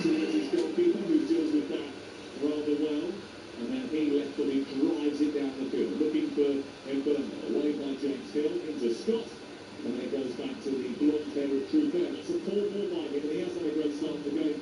towards his goalkeeper, who deals with that rather well. And then he left footed drives it down the field, looking for Mbeumo, away by James Hill, into Scott. And then it goes back to the blonde hair of True. That's a 4-4 by him, and he has had a great start to the game.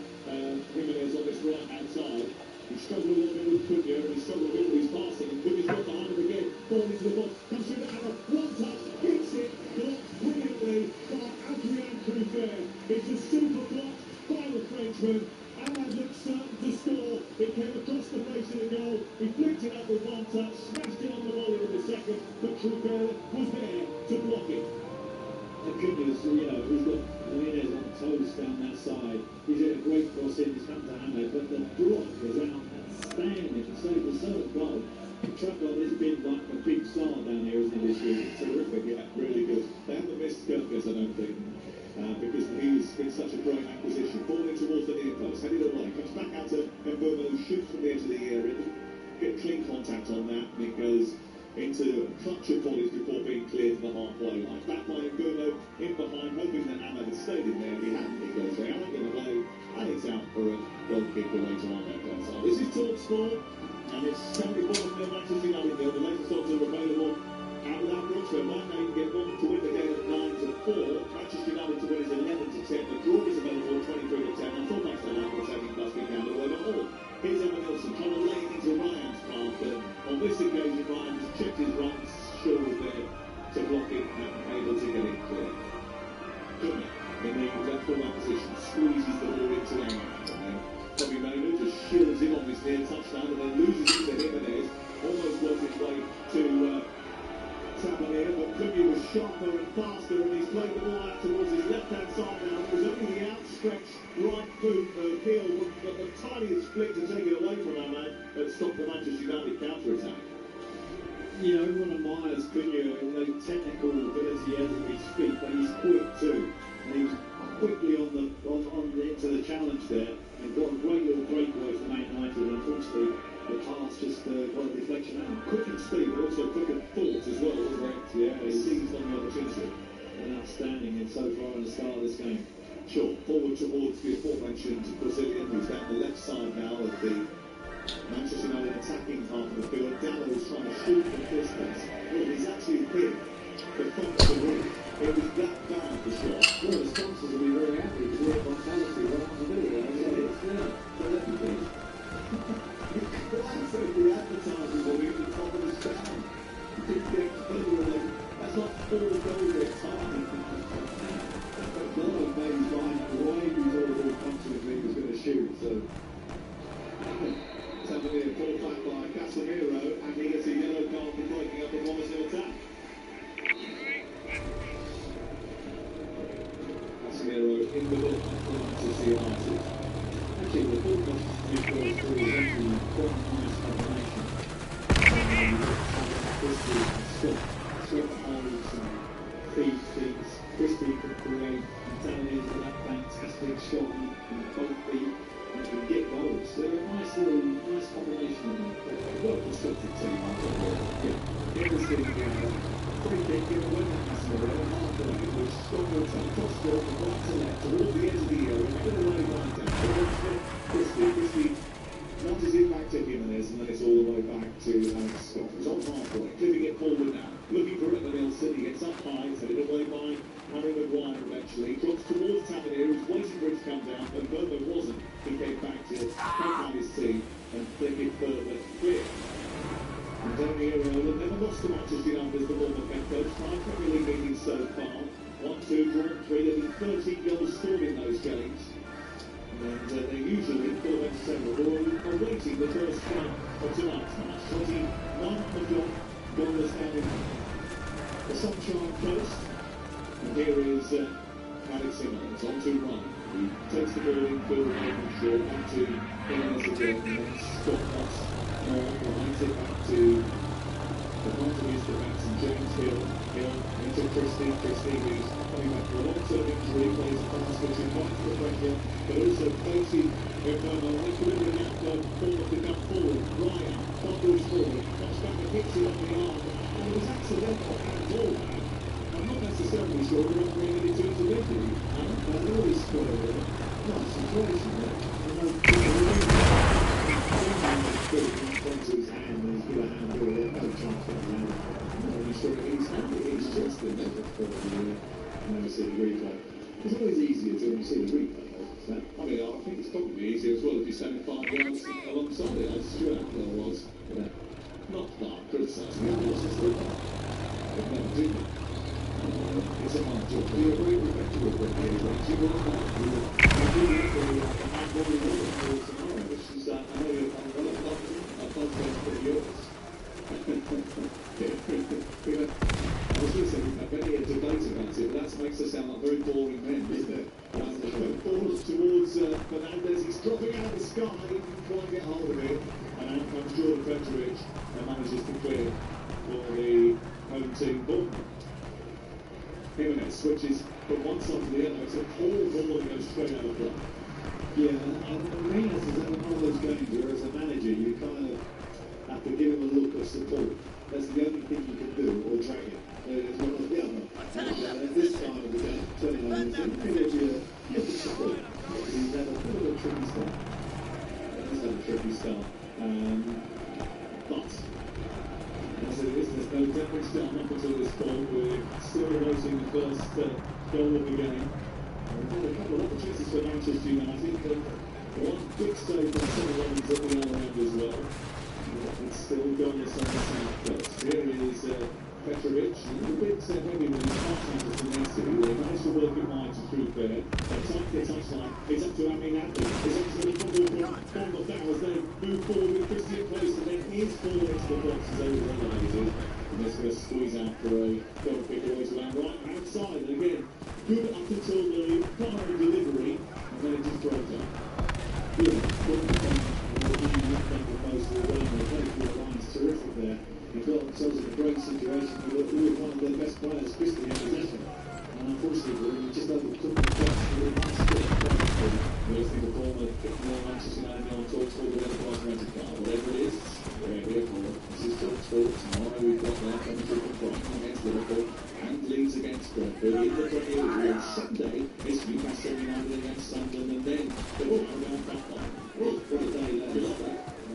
Jimenez on this right-hand side. He struggled a little bit with Cunha, and he struggled a bit with his passing, and Cunha's got behind him again. Ball into the box, comes through the hammer, one touch, hits it, blocked brilliantly by Adrian True. It's a super block by the Frenchman. Ahmad looked certain to score. It came across the face of the goal. He flicked it up with one touch, smashed it on the volley with the second, but True was there to block it. And Cunha's, he's got Jimenez on toes down that side. He's hit a great cross in, he's come to Ahmed, but the block is out outstanding to save the third goal. Truckle has been like a big star down here, isn't he, this week? Terrific, yeah, really good. They haven't missed Gurgis, I don't think, because he's been such a great acquisition. Ball in towards the near post, headed away, comes back out to Mbeumo, who shoots from the edge of the area. Get clean contact on that, and it goes into a clutch of volleys before being cleared to the halfway line. Back by Mbeumo, in behind, hoping that Ahmed had stayed in there. He hadn't. He goes there, out in the way, and it's out for a goal kick away to Ahmed. So this is Talk Sport, and it's 74 nil Manchester United nil. The latest odds are available at Ladbrokes, where my name get one to win the game at 9-4. Manchester United to win is 11-10. The draw is available at 23-10. On full match the Ladbrokes 18 plus we can all over all. Here's Emma Nilsson trying to lay into Ryan's path, and on this occasion Ryan has checked his runs, sure was there to block it and able to get it clear. Cunha in the left full-back position squeezes the ball into Ahmad, and then Tommy Maynard just shields him on this near touchdown and then loses it to Jimenez, almost worked his way to Tavernier, but Cunha was sharper and faster, and he's played the ball out towards his left-hand side now. It was only the outstretched right boot heel, but the tiniest flick to take it away from Ahmad that stopped the Manchester United counter-attack. Everyone admires Cunha and the technical ability he has with his feet, but he's quick too. And he was quickly into the challenge there, and got a great little breakaway from Man United, and unfortunately the pass just got a deflection out. Quick in speed, but also quick in thought as well, wasn't it? Yeah, he seized on the opportunity. And outstanding in so far in the start of this game. Sure, forward towards the aforementioned Brazilian, who's down the left side now of the Manchester United attacking half of the field. Dallo was trying to shoot from distance. Well, he's actually hit the front of the ring. It was that bad, the shot. Well, the sponsors will be very happy because we're vitality right on the middle there. Yeah, so let me finish. But I said the advertising will be at the top of the stand. That's not 4 goals at time. Dallo made his mind away. He thought the ball come to him, he was going to shoot. So Tavernier pulled back by Casemiro, and he gets a yellow card for breaking up the Bournemouth attack. Casemiro in the middle of Manchester United. actually, the ball was actually quite a nice combination. Christie and Scott. Scott holds and feeds. Christie can create, and Tavernier with that fantastic shot and both feet. And can get goals. They're a nice combination of them. Well-constructed team, I think. Yeah, everything free kick in the winner Casemiro, halfway, which Scott will take cross field from right to left towards the edge of the area, and a away right down. Christie nudges it back to Jimenez, and then it's all the way back to Alex Scott, who's on halfway, clipping it forward now, looking for Emma Nilsson. He gets up high, it's headed away by Harry Maguire eventually, drops towards Tavernier, who's waiting for it to come down, but Mbeumo wasn't. He came back to help out his team and flick it further clear. And Tavernier have never lost to Manchester United as the Bournemouth head coach. 5 Premier League meetings so far, 1-2 drawn 3. There have been 13 goals scored in those games. And they usually, for several, are awaiting the first one of tonight's match. 21 o'clock, goalless down in the Sunshine Coast. And here is Alex Jimenez on to Ryan. He takes the ball in, field and short, on to Jimenez again, and then Scott Moss lines it back to the front of his defence, and James Hill into Christie, who's coming back from a long-term injury, plays a pass which invites the pressure, but also facing Mbeumo, equilibrium out the ball to come forward. Ryan bundles forward, comes back and hits it on the arm, and it was accidental handball. I'm not necessarily sure we're offering any terms of injury. They're always square with it. Nice situation there. see the replay. It's always easier to see the replay. I mean, I think it's probably easier as well if you're standing 5 yards alongside it, as Stuart Atwell was. Yeah. Not that I'm criticising it, it's just that they've never do it. It's a hard job. Do you agree with that? Do you agree with that? Do you agree with that? Do you agree with that? I'm probably looking for tomorrow, which is that I know you're on the left, I'd love to put yours. I was going to say, we've had many a debate about it, but that makes us sound like very boring men, isn't it? Balls towards Fernandez, he's dropping out of the sky, he can quite get hold of it, and out comes Jordan Petrovic, and manages to clear for the home team ball. Jimenez switches from one side to the other, it's a whole ball that goes straight out of play. Yeah, and Jimenez is one of those games where as a manager you kind of have to give him a look of support. That's the only thing you can do, or drag him. It's one or the other. At this time of the game, 29 minutes, you can give you a look of support. He's had a bit of a tricky start. He's had a tricky start. But, as it is, there's no damage done up until this point. We're still awaiting the first goal of the game. We've had a couple of opportunities for Manchester United. I think one big save from some of at the other end as well. It's still gone the same first. Here is Petrovic, a little bit heavy with his heart out to Messi. They managed to work it wide to through there. They top the touchline. It's up to Amin Abdi. It's up to the football from the Fowers. They move forward with Christian Place, and then his ball into the box is over-elevated. And they're going to squeeze out for a goal kick away to land right outside. And again, good up until the final delivery, and then it just broke up. Good. Most of the way, the play for the line's terrific there. They got themselves in a great situation. They were one of their best players, Christian, in possession. And unfortunately, we just overtook the cross with a nice bit of play. Where's the former Manchester United on talk sport with a red card? Whatever it is, we're here for it. This is talk sport. Tomorrow we've got their commentary from Brighton against Liverpool and Leeds against Brentford. In the Premier League on Sunday, it's Newcastle United against Sunderland, and then the Wolverhampton back line. What a day that is.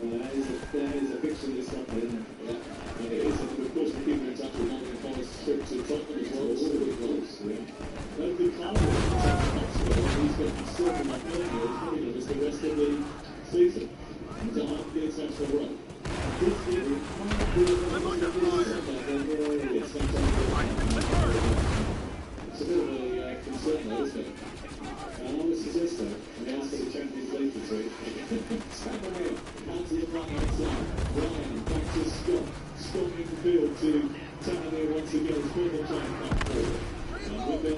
There is a fiction this Sunday, isn't it? Yeah, it is. And of course, we're keeping in touch with Nottingham Forest's trip to Tottenham as well. All really close. Yeah. Nobody can't he's got to serve like earlier as the rest of the season. He's on the international run. This year, it might be a bit of a concern though, isn't it? This is Esther, and he asked for the Champions League retreat. Samuel, out to the right hand side. Ryan, back to Scott. Scott in the field to Tavernier once again. Former playing back forward.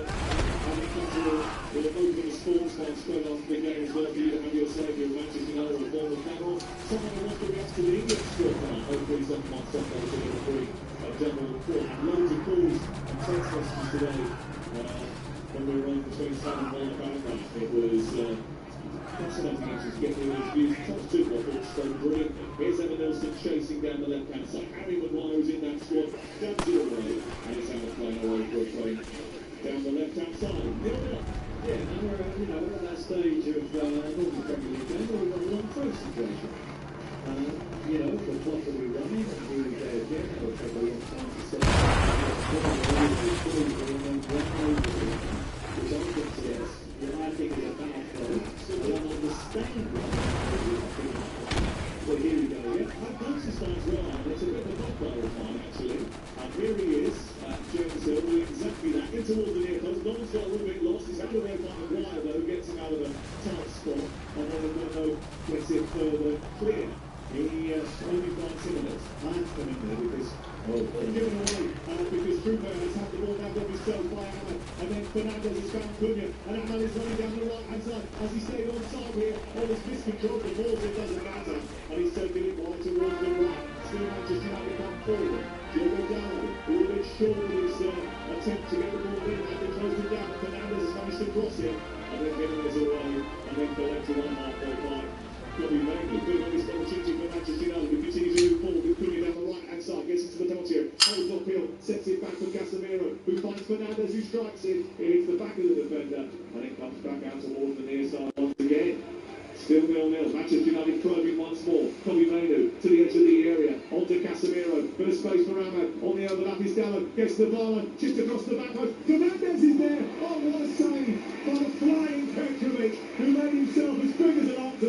With the opening sports man straight after the game as well for you to have your saviour of Manchester United or former panel. Someone who wants to react to the English squad now. Hopefully someone might stop over to the free. General report. Loads of calls and text messages today. When we were on between Sam and Wayne Background, it was fascinating actually to get the views. Top two, I thought, so brilliant. Here's Evan Nelson chasing down the left hand side. Harry Maguire was in that squad, down to the right, and it's out playing away for a train down the left hand side. Yeah, and we're at that stage of Northern Premier League game where we've got a long throw situation. The clock will be running, and here we go again. It'll take a long time to set which I think says, I think is a bad flow. I don't understand Well, here we go, yeah. That Dempsey starts well, and it's a bit of a knockdown of mine, actually. And here he is, James Hill, doing exactly that, in towards the near post. Donald's got a little bit lost. He's had to wait by Maguire, though, gets him out of a tight spot, and then Bruno gets it further clear. He only finds Jimenez. Man's come in there because given away because Truba has had the ball down on himself by Ahmed, and then Fernandez has found Cunha, and Ahmed is running down the right hand side as he stayed on side here. All this miscontrol, the ball, it doesn't matter, and he's taking it wide towards the right. Still Manchester United come forward. Diogo Dallo, a little bit short of his attempt to get the ball in, and they closed it down. Fernandez has managed to cross it, and then Jimenez away, and then collected on halfway line. Probably mainly good on this opportunity for Manchester United. We continue to move forward with Cunha down the right hand side, gets into the penalty area, holds uphill, sets it back for Casemiro, who finds Fernandez, who strikes it. It hits the back of the defender, and it comes back out towards the near side once again. Still 0-0. Manchester United probing once more. Kobe Mainu to the edge of the area. On to Casemiro. Bit of space for Ahmed. On the overlap is Dallo. Gets the ball. Just across the back post. Fernandez is there. Oh,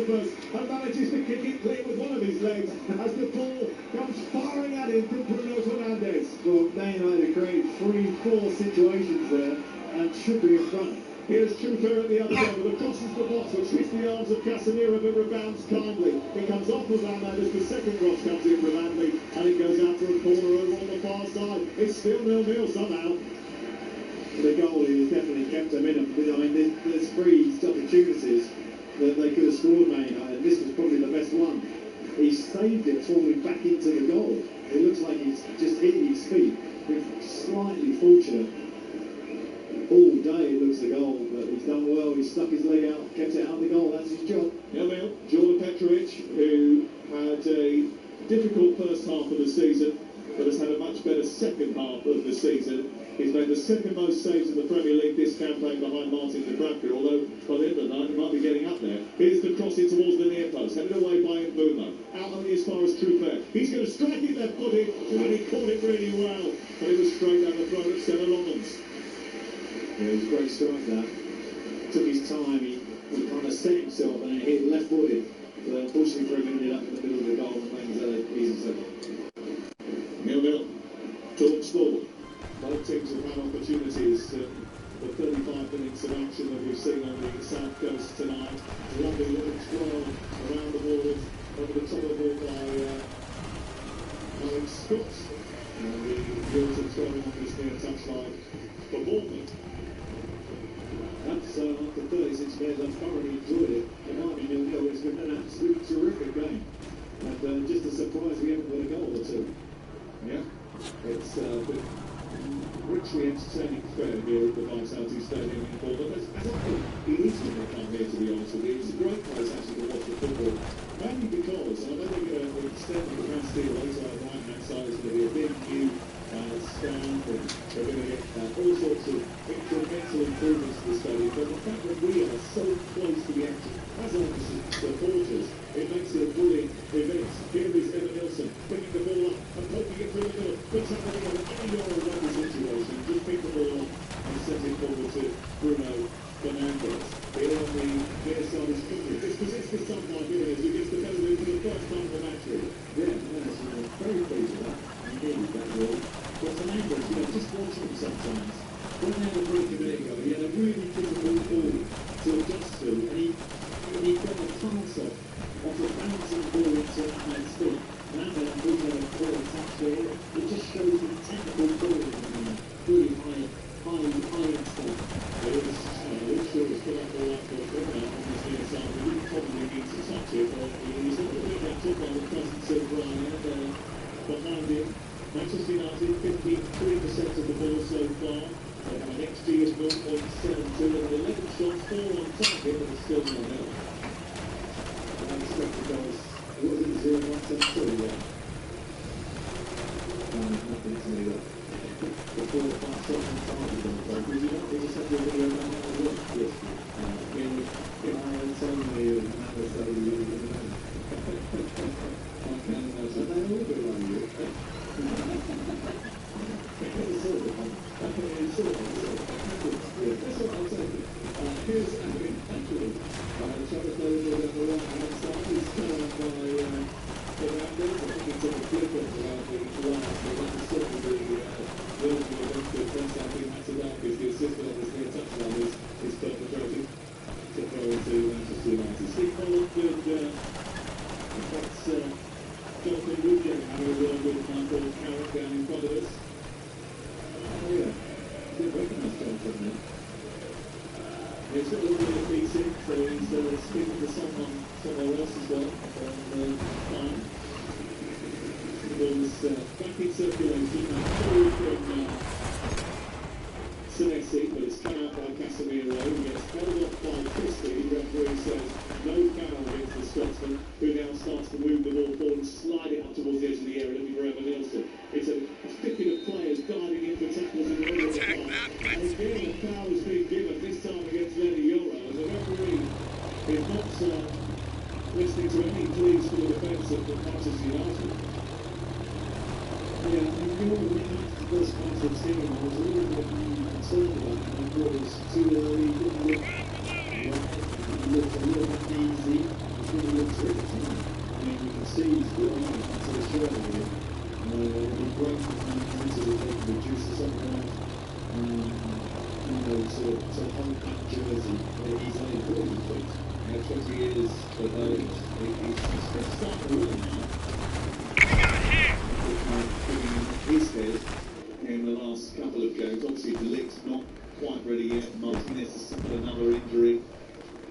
canvas and manages to kick it clear with one of his legs as the ball comes firing at him from Bruno Fernandes. Well, Man United created 3-4 situations there and should be in front. Here's Trufer at the other end with a crosses the box which hits the arms of Casemiro but rebounds kindly. It comes off of Ahmad as the second cross comes in from Anley and it goes out for a corner over on the far side. It's still 0-0 somehow. The goal has definitely kept them in. I mean, there's 3 opportunities that they could have scored, Man United. This was probably the best one. He saved it falling back into the goal. It looks like he's just hitting his feet. Been slightly fortunate. All day it looks a goal, but he's done well. He's stuck his leg out, kept it out of the goal. That's his job. Emil, Jordan Petrovic, who had a difficult first half of the season, but has had a much better second half of the season. He's made the second most saves in the Premier League this campaign behind Martin Dubravka, although by the end of the night he might be getting up there. Here's the cross in towards the near post, headed away by Mbumo. Out only as far as Trufer. He's going to strike it left-footed, and he caught it really well. But it was straight down the throat of Stella Longmans. Yeah, it was a great strike that. Took his time, he kind of set himself and it hit left-footed. But unfortunately for him, it ended up in the middle of the goal and remains easy second. 0-0. Talk sport. Both teams have had opportunities for 35 minutes of action that we've seen on the south coast tonight. Lovely little twirl around the ball, over the top of the ball by Alex Scott. And the Wilton throwing on this near touchline for Bournemouth. That's after 36 minutes, I've thoroughly enjoyed it. It might be 0-0, it's been an absolute terrific game. And just a surprise we haven't got a goal or two. Yeah, it's been richly entertaining affair here at the Vitality Stadium in Bournemouth. As I think it is when they come here, to be honest with you. It's a great place actually to watch the football. Mainly because I know they're going to extend the capacity later on the right-hand side. There's going to be a big new stand, and they're going to get all sorts of incremental improvements to the stadium. But the fact that we are so close to the action, as are the supporters, it makes it a brilliant event. Here is Evan Nilsson picking the ball up and poking it through the middle. Puts up any rugby situation, just pick the ball up and send it forward to Bruno Fernandes. Here on the near side is Cooper. Dispossessed this time by Gillies, who gets the penalty for the first time of the match. Yeah, very pleased with that. He needed that goal. But Fernandes, just watching him sometimes. When they had a break a minute ago, he had a really difficult ball to adjust to, and he got a pass off a bouncing ball into Ahmed's feet. And Ahmed, I thought had a poor touch there. It just shows the technical quality of him. Really high end stuff. Wilshere has put that ball up for Bruno on this near side. He probably needs to touch it, but he's not going to pick that up by the presence of Ryan behind him. Manchester United, 53% of the ball so far. They have an XG of 0.72 and 11 shots, 4 on target, but it's still 0-0. Unexpected goals. It wasn't 0-1-7-2 yet. Nothing to me that. The 4 or 5 shots on target on the play. Because you don't just have your video about how it works. Yes. Tell me how to say you know. I can imagine they all do like you. That's what I'll say. Here's Adrian Patrick. Travis Lowe on the right-hand side. He's come out by Fernandes. I think he took a flip off around the last, but that was certainly the ability against the defence. I think Matadakis, the assistant on this near touchline, is perpetrated to throw into Manchester United. Steve Holland could that's Jonathan Woodgate having a word with Michael Carrick down in front of us. Oh yeah. Didn't recognise Jonathan then. He's got a little bit of beating, so he's speaking to someone somewhere else as well on time. The ball's back in circulation, forward from Senesi, but it's come out by Casemiro, who gets held off by Christie. The referee says no foul against the Scotsman, who now starts to move the ball forward and slide it up towards the edge of the area, looking for Evan Nilsson. It's a thicket of players diving in for tackles in the middle of the park. And again, a foul is being given, this time against Lenny Yoro. The referee is not listening to any pleas for the defence of Manchester United. Yeah, I mean, Yoro, when he came to the first match of the team, I was a little bit concerned about him. I thought it was too early, he didn't look right, he looked a little bit easy, he really fine. I mean, you can see he's blind into the shirt here. He breaks into the leg, reduces up around, to hold that jersey. He's only 40 feet. 20 years of age. He's starting to run now. His head in the last couple of games. Obviously, Delict's not quite ready yet. Martinez has suffered another injury.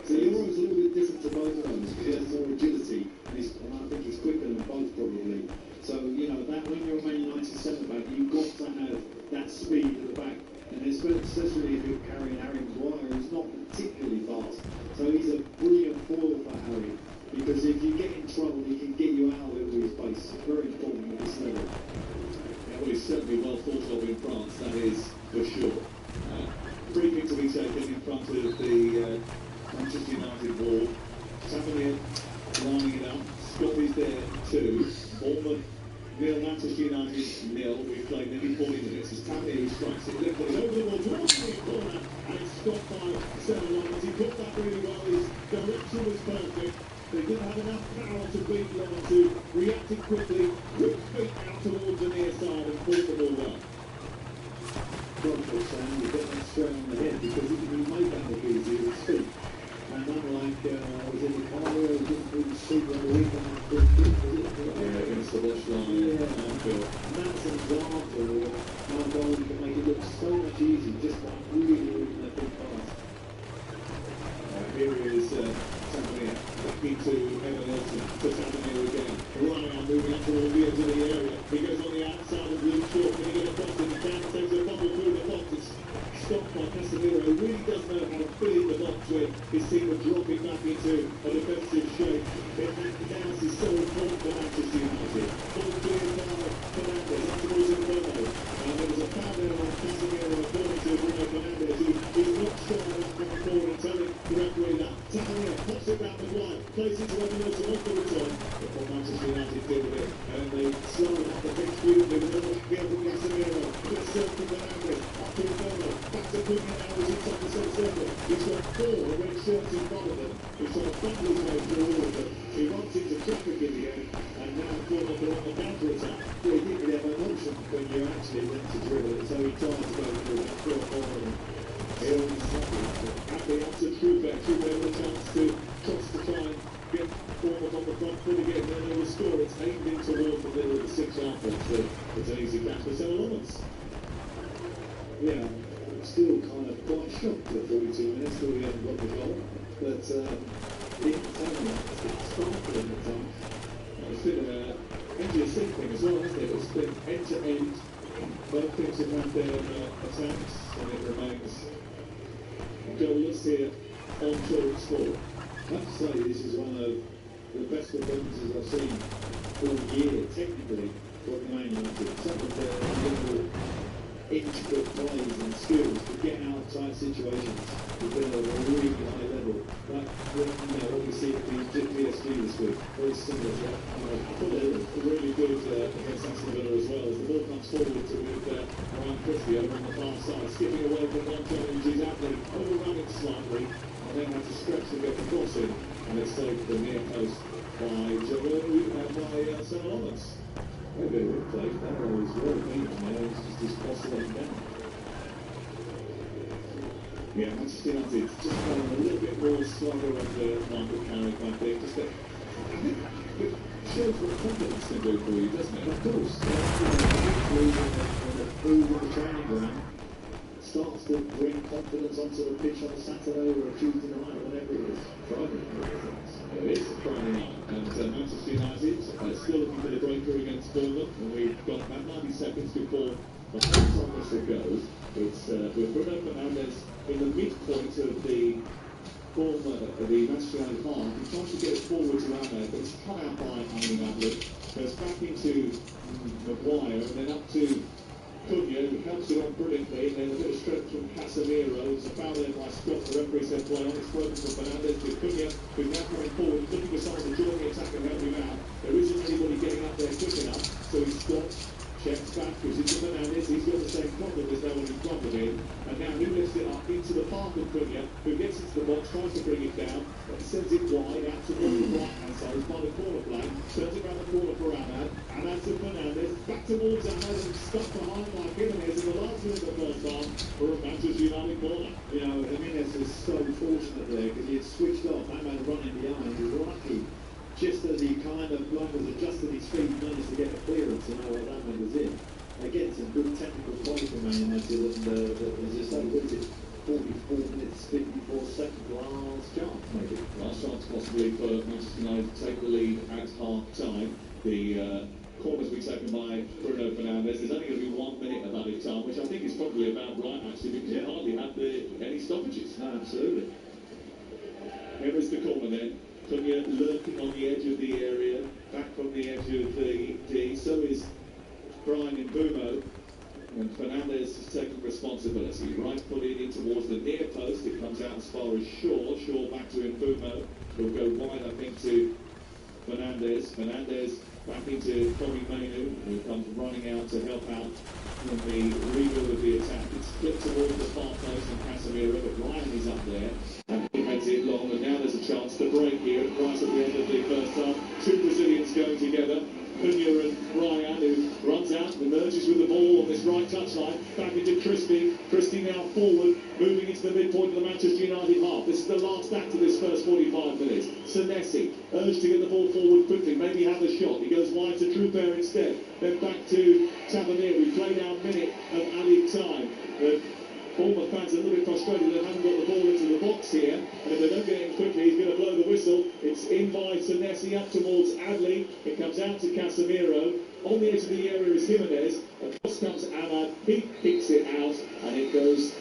So Euro's a little bit different to both of those because he has more agility, and I think he's quicker than both probably. So, that when you're a Man United centre-back, you've got to have that speed at the back. And especially if you're carrying Harry Maguire, who's not particularly fast. So he's a brilliant foil for Harry, because if you get in trouble, he can get you out of it with his pace. It's very important at this level. Yeah, well, he's certainly well thought of in France, that is for sure. Free kick to be taken in front of the Manchester United wall. Tavernier lining it up. Scott is there too. Bournemouth 0, Manchester United 0. We've played nearly 40 minutes. It's Tavernier who strikes it. Look, it's over the ball towards the corner, and it's stopped by Lawrence. He caught that really well. His direction was perfect. They didn't have enough power to beat Lawrence, who reacted quickly, quick feet out towards the near side and caught the ball well. Bromwich saying you get that straight on the head because he made that look easy with his feet. And unlike, was it Ricardo, who didn't really speak on the weekend, Against the watch line. Yeah, and that's an example of how goal you can make it look so much easier just by really moving that big pass. Here is Tavernier back into Evan Elton to Tavernier again. Ryan moving up towards the edge of the area. He goes on the outside of Luke Shaw. Can he get across the down? Takes a bubble through the box. It's stopped by Casemiro, who really does know how to fill in the box when his team are dropping back into a defensive shape. That is so important for Manchester United. Ball cleared by Fernandes. That's towards Bruno. And there was a foul there on Casemiro according to Bruno Fernandes, who is not strong enough going forward and telling the referee that. Tavernier pops it round the line, plays it to Evan Elton off the return. But what Manchester United did with it, and they slowed up the pitch beautifully with a look here from Casemiro. Good serve from Fernandes, up to Bruno, back to Cunha now as he's on the same circle. He's got 4 red shirts in front of him. He's got a bundle his way through all of them. He runs into traffic in the end, and now Bournemouth are on the counter-attack. Well, he didn't really have an option when you actually went to dribble it, so he tried to go through that 4 or 5 of them. Happy up to Trubeck. Trubeck with a chance to try and get Bournemouth on the front foot again. Then they will score. It's aimed in towards the middle of the 6-yard box. It's an easy catch for Lawrence. Yeah, I'm still kind of quite shocked at 42 minutes till we haven't got the goal. But it's sparkling at times. It's been an end-to-end thing as well, hasn't it? It's been end-to-end. Both teams have had their attacks, and it remains goalless here on Children's Sport. I have to say, this is one of the best performances I've seen all year, technically, for Man United. Some of their little intricate plays and skills to get out of tight situations has been at a really high level. Like what we see at PSG this week, very similar to that. I thought they were really good against Aston Villa as well, as the ball comes forward to with Ryan Christie over on the far side, skipping away from one challenge. He's actually overrunning slightly, and then had to stretch to get the cross in, and it's saved the near post by Lawrence. Maybe a replay, that was well beaten there, it's just oscillating down. Yeah, Manchester United just playing a little bit more slugger under Michael Carrick, I think. I think it shows what confidence can do for you, doesn't it? Of course, when the food in the training ground starts to bring confidence onto the pitch on a Saturday or a Tuesday night or whatever it is. Friday night. It is Friday night, and Manchester United still looking for the breakthrough against Bournemouth, and we've got about 90 seconds before the half-time whistle goes. It's with Bruno Fernandes in the midpoint of the Manchester United half. He tries to get it forward to Ahmed, but it's cut out by Ahmed. Goes back into Maguire, and then up to Cunha, who helps it on brilliantly, and then a bit of strength from Casemiro. There's a foul there by Scott. The referee said play on. It's broken from Fernandes to Cunha, who's now coming forward. He's looking for someone to join the attack and help him out. There isn't anybody getting up there quick enough, so he stops. checks back, gives it to Fernandez. He's got the same problem, there's no one in front of him. And now he lifts it up into the path of Cunha, who gets into the box, tries to bring it down, and sends it wide out towards the right-hand side by the corner flag. Turns it around the corner for Ahmad. Ahmad to Fernandez, back towards Ahmad and stuck behind by Jimenez in the last minute of the first half for a Manchester United corner. You know, Jimenez was so fortunate there because he had switched off. Ahmad running behind, he was lucky. Just as he kind of was adjusting his feet, managed to get a clearance and know what Ahmad was in. Again, some good technical play from Man United, and as you say, what is it, 44 minutes, 54 seconds, last chance maybe. Last chance possibly for Manchester United to take the lead at half-time. The corners be taken by Bruno Fernandes. There's only going to be 1 minute of added time, which I think is probably about right actually, because you hardly had any stoppages. No, absolutely. Here is the corner then. Cunha lurking on the edge of the area, back from the edge of the D. So is Brian Mbeumo, and Fernandes has taken responsibility. Right footed in towards the near post. It comes out as far as Shaw. Shaw back to Mbeumo. He'll go wide, I think, to Fernandes. Fernandes back into Kobe Mainu, who comes running out to help out in the rebuild of the attack. It's flipped towards the far post and Casemiro, but Ryan is up there. And he heads it long, and now there's a chance to break here right at the end of the first half. Two Brazilians going together. Cunha and Ryan, who runs out and emerges with the ball on this right touchline, back into Christie. Christie now forward, moving into the midpoint of the Manchester United half. This is the last act of this first 45 minutes. Senesi urged to get the ball forward quickly, maybe have a shot. He goes wide to Trooper instead. Then back to Tavernier. We play now a minute of added time. Bournemouth fans are a little bit frustrated they haven't got the ball into the box here, and if they don't get it quickly, he's going to blow the whistle. It's in by Senesi up towards Adley. It comes out to Casemiro. On the edge of the area is Jimenez. Across comes Ahmad. He kicks it out, and it goes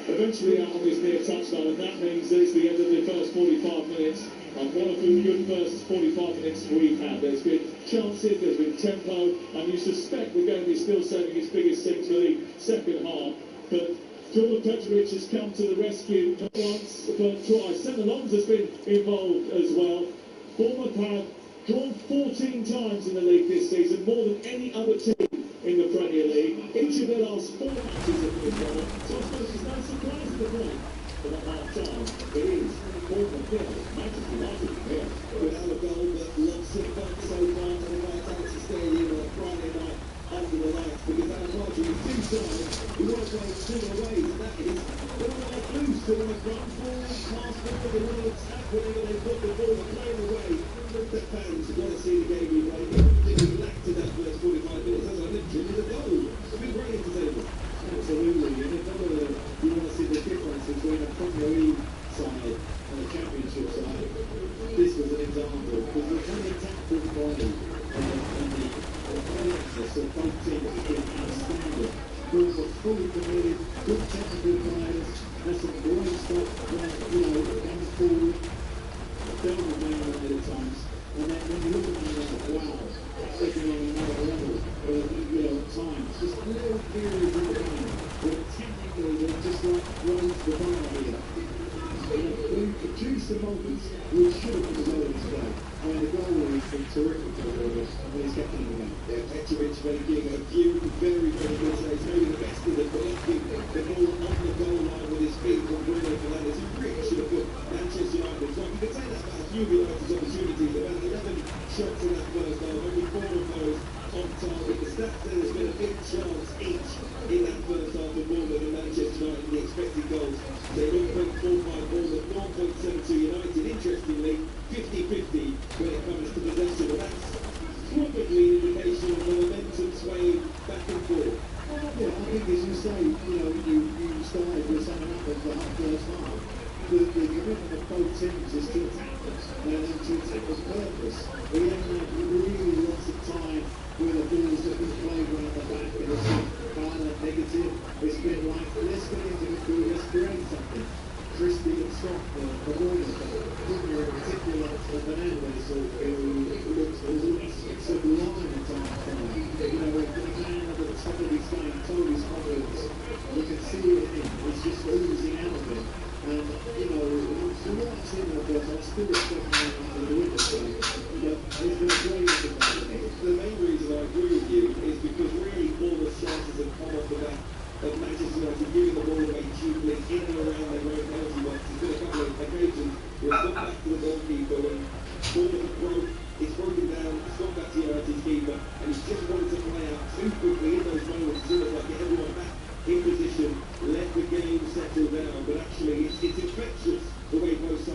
eventually out on this near touchline, and that means that it's the end of the first 45 minutes. And one of the good first 45 minutes we've had. There's been chances, there's been tempo, and you suspect the game is still saving its biggest things for the second half. But Jordan Petrovic has come to the rescue not once, but twice. Senelons has been involved as well. Bournemouth have drawn 14 times in the league this season, more than any other team in the Premier League. Each of their last 4 matches have been drawn, so I suppose it's no surprise at the point. But at half-time, it is Bournemouth nil, Manchester United nil. Without a goal, but lots of fun so far to the right out to stadium on a Friday night under the lights, because that margin is 2 sides who want to play 2 away, and that is they want to let loose, they want to run forward, pass forward, they want to attack whenever they put the ball, they're playing away. The fans want to see the game be played. They lacked in that first 45 minutes, as I mentioned, is a goal. It's been very entertaining. Absolutely, and if ever you want to see the difference between a Premier League side and a Championship side, this was an example, because the kind of tactical play and the players of both teams has been outstanding. Both are fully committed, good technical players, has some great stuff when, comes forward, down the main line at times, and then when you look at them, it's like, wow, taking on another level, at times, just little periods of the game where technically they just like raise the bar here. When you produce the moments, we should have been going today. I mean, the goal has been terrific for Bournemouth, and he's getting the game. Yeah, Petrovic making a few very, very good saves, maybe the best in the blocking the ball on the goal line with his feet from Bruno Fernandes, who really should have put Manchester United in front. You can say that about a few United's opportunities, about 11 shots in that first half, only 4 of those on target. The stats there, there's been a big chance each in that first half for Bournemouth and Manchester United, the expected goals. They 0.45 Bournemouth, 0.72 United. Interestingly, 50-50 when it comes to possession, and that's probably an indication of the momentum swaying back and forth. Yeah, I think as you say, you started with something up at the first half. The commitment of both teams is to attack us, and to attack with purpose. We haven't had really lots of time where the balls have been played around the back, and it's been kind of negative. It's been like, let's get into the field, let's create something. Christie and Scott, the Warriors, Cunha in particular, and Fernandes, who looks sublime at times. With the man at the top of his game, told his confidence, you can see it in him, it's just oozing out of him. And, from what I've seen in the first, I still expect him to win this game, but he's been a great impact. The main reason I agree with you is because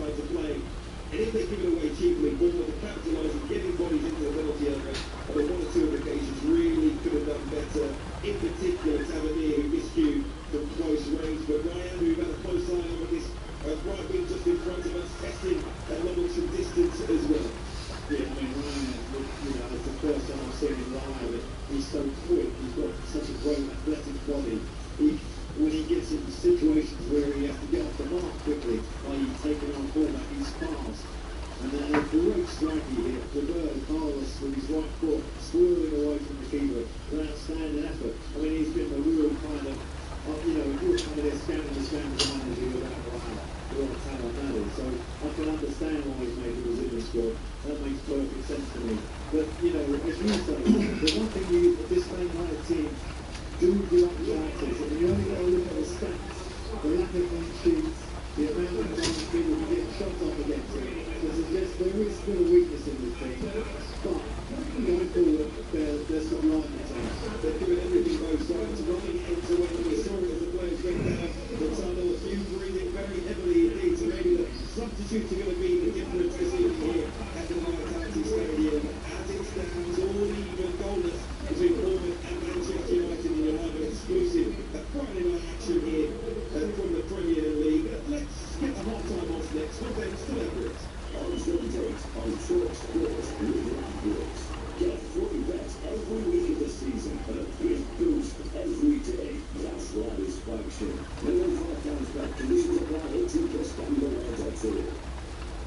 sides are playing. And if they give it away cheaply, Bournemouth are capitalising, getting bodies into the penalty area. And on one or two occasions really could have done better. In particular, Tavernier, who miscued from close range. But Ryan, who had a close eye on this right wing just in front of us, testing that level from distance as well. Yeah, I mean, Ryan, you know, it's the first time I've seen him live. He's so quick. He's got such a great athletic body. When he gets into situations where he has to get off the mark quickly, i.e. taking on fullback, he's fast. And then a great strike he hit. Roberto Carlos with his right foot, swirling away from the keeper. An outstanding effort. I mean, he's been a real kind of, you know, if you're coming there scanning the manager, you're like, wow, what a talent that is. So I can understand why he's made the Brazilian squad. That makes perfect sense to me. But, you know, as you say, the one thing this Man United team do give up chances, and you only got to look at the stats, the lack of clean sheets, the amount of times people can get shots up against them. So suggests there is still a weakness in this team, but going forward, there's some line in terms. They're doing everything both sides, running into when we saw it as the players went down the tunnel. You breathing very heavily indeed, so maybe the substitutes are going to be the difference this evening here at the Vitality Stadium. As it stands, all even goalless between Bournemouth and Manchester United in your live exclusive Friday night action here from the Premier League. Let's get the half-time off next, but then still have it. On Sundays on Talk Sports with Brooks. Get free bets every week of the season and a big boost every day. That's satisfaction. Minimum £5 bet. Conditions apply. 18+.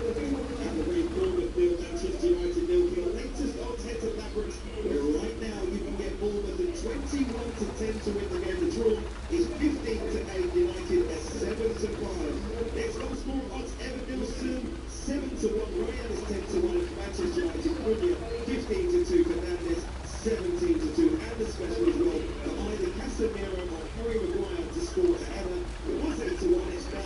And the very Bournemouth nil, Manchester United nil for the latest odds heads at Ladbrokes. Right now you can get Bournemouth at 21-10 to win the game. The draw is 15-8. United at 7-5. Next goal score odds: Everton Nilsson 7-1. Ryan is 10-1. Manchester United Cunha 15-2. Fernandes 17-2. And the special as well for either Casemiro or Harry Maguire to score a header. It was 8-1. It's now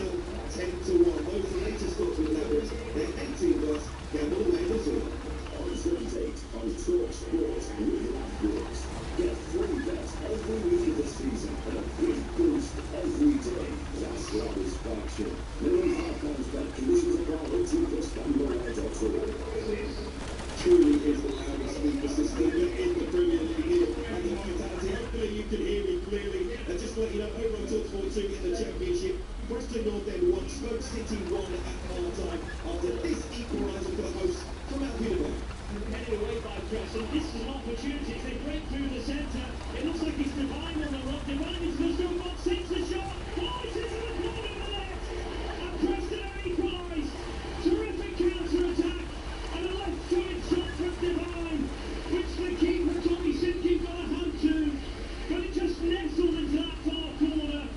10-1. Those are the latest odds with Ladbrokes. They're 18+. Gamble away as well. On Sundays on Talk Sports with Brooks. Get free bets every week of the season and a big boost every day. That's satisfaction. Minimum £5 bet. Conditions apply. 18+. Truly is the loudest speaker system in the Premier League here at the Vitality. Hopefully you can hear me clearly. And just to let you know, over on TalkSport 2 in the Championship, Preston North End 1, Stoke City 1 at half-time after this equaliser for the hosts from Albion. Headed away by Preston. This is an opportunity. If they break through the centre, it looks like it's Divine on the rock. Divine is the still box, takes the shot. Oh, it's into the corner of the net. And Preston are equalised. Terrific counter-attack. And a left-footed shot from Divine, which the keeper, Tommy Simpkin, got a hand to. But it just nestled into that far corner.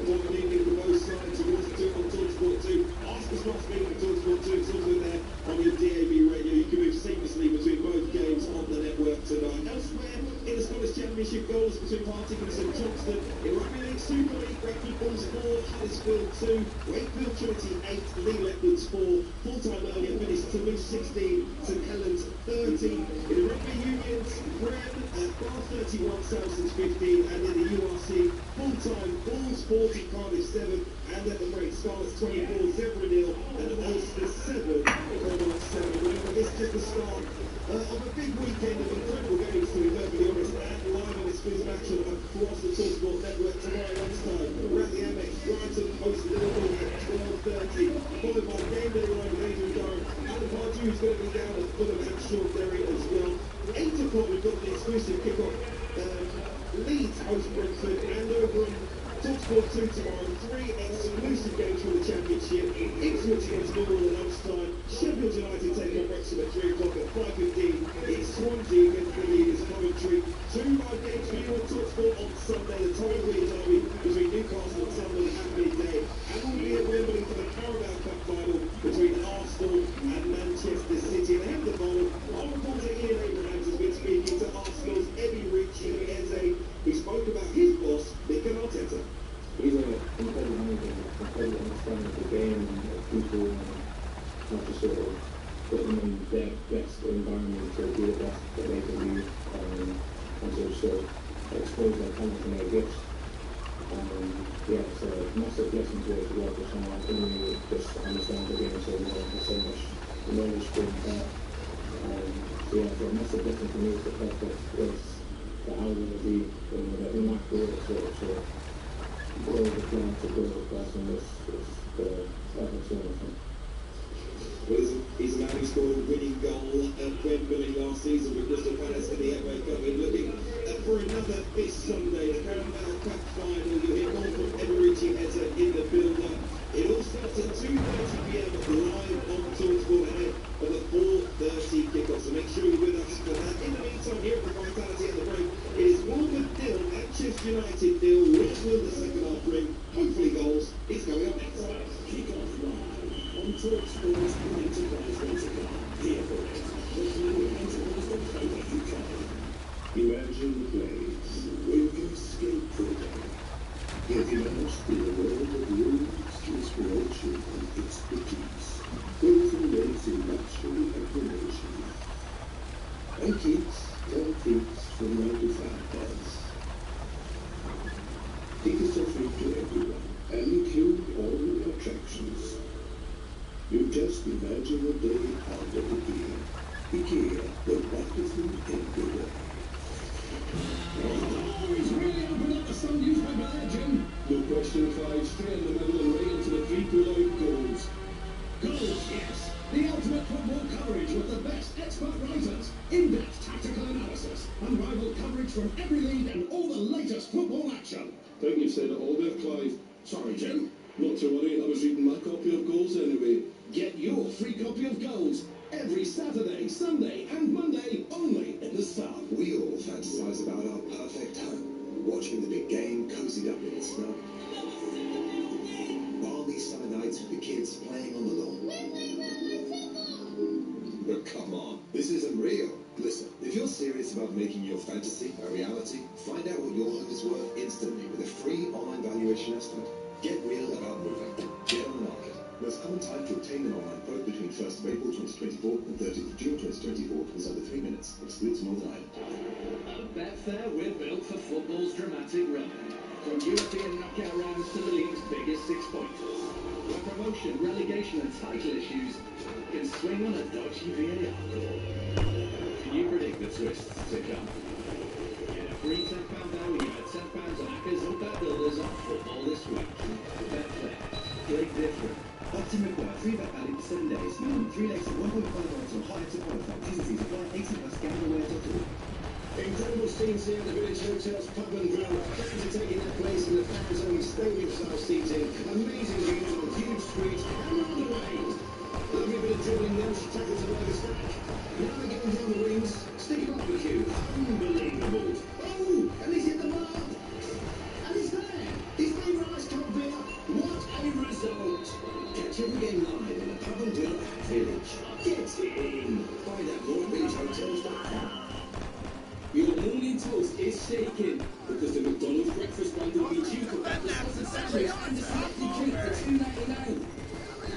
Good evening for both sides. You can listen to it on TalkSport 2. Ask us not speaking on TalkSport 2. It's also there on your DAB radio. You can move seamlessly between both games on the network tonight. Elsewhere in the Scottish Championship, goals between Partick and St Johnstone. In Rugby League Super League, Bradford Bulls 4, Huddersfield 2, Wakefield Trinity 8, Lee Leopards 4. Full-time earlier finished Toulouse 16, St Helens 13. In the Rugby Unions, Bren at Bar 31, Southside 15, and in the URC, full-time Bulls 40, Cardiff 7, and at the break, Scarlets 24, Zebra 0, and Ulster 7, Connaught 7. Remember, it's just the start of a big weekend of incredible games, to be perfectly honest, and live and exclusive action across the TalkSport network tomorrow lunchtime. We're at the Amex, Brighton host Liverpool at 12:30, followed by game day line later in Durham. Alan Pardew is going to be down at Fulham and Sean Derry as well. 8 o'clock, we've got the exclusive kickoff. Leeds host Brentford, and over on TalkSport 2 tomorrow, 3 exclusive games from the Championship. Ipswich against Millwall at lunchtime. Sheffield United take on Wrexham at 3 o'clock. At 5:15, it's Swansea against the leaders Coventry. 2 live games for you on TalkSport on Sunday. The Torrey derby between Newcastle and Sunderland at midday. And we'll be at Wembley for the Carabao Cup final between Arsenal and Manchester City. And ahead of the final, our reporter Ian Abrahams has been speaking to Arsenal's Eddie Eze, who spoke about his boss, Mikel Arteta. He's an incredible manager, incredible understanding of the game and people, and how to sort of put them in their best environment to do the best that they can do, and to sort of expose their talent and their gifts. Yeah, it's a massive blessing to work with someone who just understands the game so well, has so much knowledge to impart. So yeah, so a massive blessing for me. It's the perfect place that I want to be in my career. So grow the plan, to grow the person is the perfect sort of thing. Well, he's a man who scored a winning goal at Wembley last season with Crystal Palace in the FA Cup. We're looking for another this Sunday, the Carabao Cup final. You'll hear more from Eberechi Etta in the build-up. It all starts at 2:30 p.m. live on TalkSport ahead of the 4:30 kickoff. So make sure you're with us for that. In the meantime, here at the Vitality at the break, it is Wolverhampton 0, Manchester United 0. What will the second half bring? Hopefully goals. It's coming up next. Kickoff live on TalkSport's Enterprise Rent-A-Car. Here for it. Listening to enterprise.co.uk. Imagine a place where you can escape for a day. Get immersed in a world of rules, inspiration, and expertise. Where you can race in luxury and innovation. And kids tell things from 9 to 5 days. Tickets are free to everyone and include all the attractions. You just imagine a day out of IKEA. IKEA, the wonderful everywhere. Oh, he's really opened up the sun newspaper there, Jim. No question, Clive, straight in the middle and right into the 3 pull-out goals. Goals, yes. The ultimate football coverage with the best expert writers, in-depth tactical analysis, unrivaled coverage from every league and all the latest football action. I think you've said it all there, Clive. Sorry, Jim. Not to worry, I was reading my copy of goals anyway. Get your free copy of Goals every Saturday, Sunday and Monday only in the Sun. We all fantasize about our perfect home, watching the big game cozied up in the snow. Balmy summer nights with the kids playing on the lawn. But come on, this isn't real. Listen, if you're serious about making your fantasy a reality, find out what your home is worth instantly with a free online valuation estimate. Get real about moving. Get on the market. Most common time to obtain an online quote between 1st of April 2024 and 30th of June 2024 is under 3 minutes. Excludes Northern Ireland. At Betfair, we're built for football's dramatic run. From European knockout rounds to the league's biggest six-pointers. Where promotion, relegation and title issues can swing on a dodgy VAR call. Can you predict the twists to come? Get a free £10 value at £10 on Ackers or Bet Builders on football this week. Betfair. Play different. Opt-in required. 3 bet valid for 7 days. Minimum 3 legs at 1.5 odds or higher to qualify. T's and C's apply. 18+ gambleware.org. Incredible scenes here at the Village Hotel's Pub and Grill. Fans are taking their place in the fans-only stadium-style seating. Amazing views on huge streets and on the range. Lovely bit of dribbling there. She tackles a like a stack. Now they're getting down the rings. Sticky barbecue. Unbelievable. Oh, and he's hit the mark. And he's there. He's made rice cold beer. What a result. Catch every game live in the Pub and Grill at Village. Get in. Find out more at villagehotels.com. Your morning toast is shaking because the McDonald's breakfast bundle beats you for breakfast and sandwich and a slightly drink for $2.99.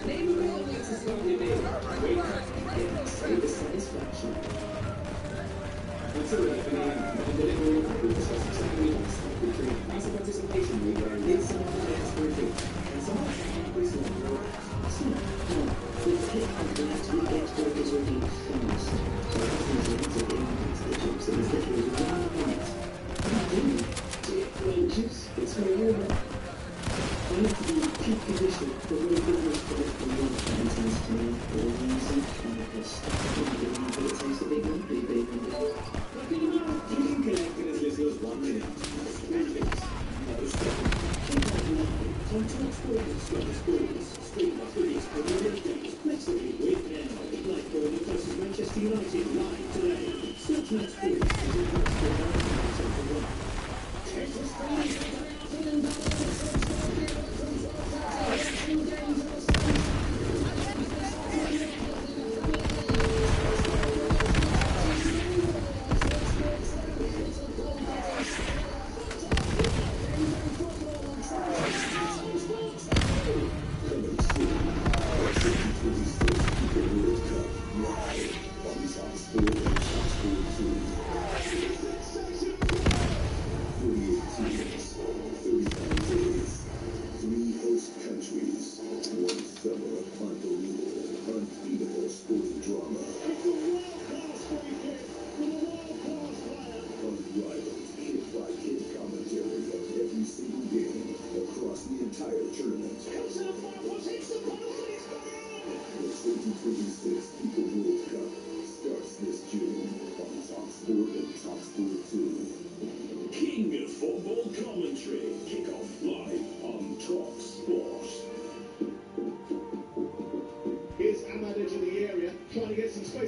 Name a real way to start your day. Wake up and get savor satisfaction. Until 11 a.m., the delivery of breakfast and sandwich with free price of participation will vary in some of the next free and some of the increase in your With Pick and Black's weekend burgers ready bonus. So customers will visit the increase the chips in as little as 1 minute. Chips, it's for all. I need to be in peak condition for very good risk for left and one contains to me or using chemicals. Not the one that tastes a big lumpy baby. Look at you now. You can connect in as little as 1 minute. Perfect. No stop. Keep that lumpy. On TalkSport, Scottish Borders, stream of goodies for your weekdays. Flexibility with now. Like Burnley versus Manchester United live today. Search Match Sports and your TalkSport for one. Texas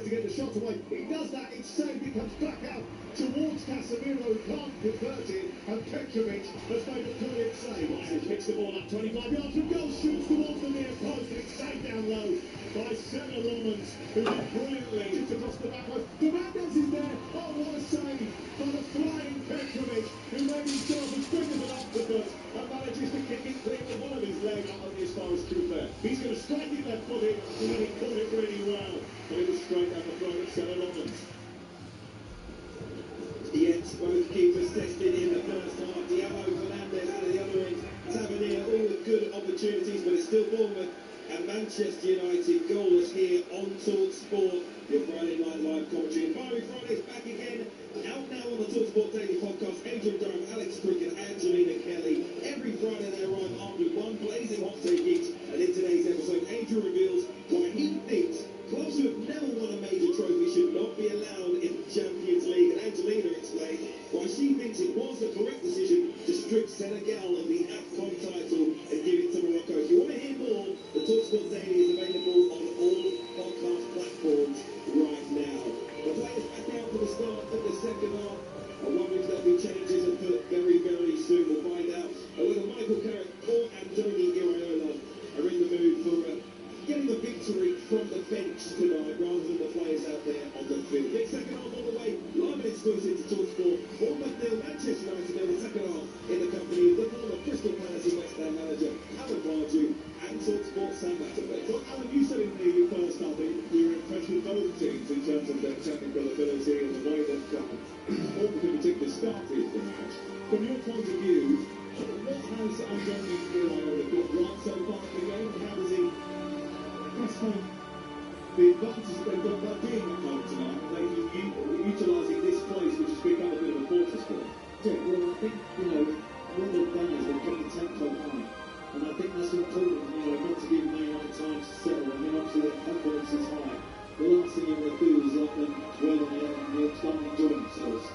to get the shot away. He does that, it's saved, it comes back out towards Casemiro, who can't convert it, and Petrovic has made a brilliant save. He picks the ball up 25 yards from goal, shoots towards the near post, and it's saved down low by Senna Romans, who did brilliantly just across the back post. Fernandez is there. Oh, what a save by the flying Petrovic, who made himself as big as an octopus and manages to kick it clear with one of his legs out only as far as Trufer. He's going to strike it left footed, and he caught it really well. But it was straight down the throat of Senna Romans. Yet both keepers tested in the first half. Diallo, Fernandez out of the other end. Tavernier, all with good opportunities, but it's still Bournemouth and Manchester United goalless here on Talk Sport. Your Friday Night Live commentary. Fiery Friday's back again. Out now on the Talk Sport Daily Podcast. Adrian Durham, Alex Cricket, Angelina Kelly. Every Friday they arrive armed with one blazing hot take each. And in today's episode, Adrian reveals why he thinks clubs who have never won a major trophy should not be allowed in the Champions League. And Angelina explains why she thinks it was the correct decision to strip Senegal of the AFCON title and give it to Morocco. If you want to hear more, the TalkSport Daily is available on all podcast platforms right now. The players back out for the start of the second half. I wonder if there'll be changes afoot very, very soon. We'll find out whether Michael Carrick or Andoni Iraola are in the mood for getting a victory from the bench tonight rather than the players out there on the field. Big second half all the way, live and exclusive to TalkSport. Bournemouth nil, Manchester United nil, the second half in the company of the former Crystal Palace and West Ham manager Alan Pardew and TalkSport Sam Matterbeck. Well, Alan, you said in the first half that you were impressed with both teams in terms of their technical ability and the way that Bournemouth in particular started the match. From your point of view, what has Andoni Iraola got right so far in the game, and how does he press home the advantages that they've got by being at home tonight, and maybe utilising this place, which has become a bit of a fortress for them? Yeah, well, I think, what they've done is they've kept the tempo high. And I think that's important, not to give Man United time to settle. I mean, obviously their confidence is high. The last thing you want to do is let them dwell on it and they'll start enjoying themselves.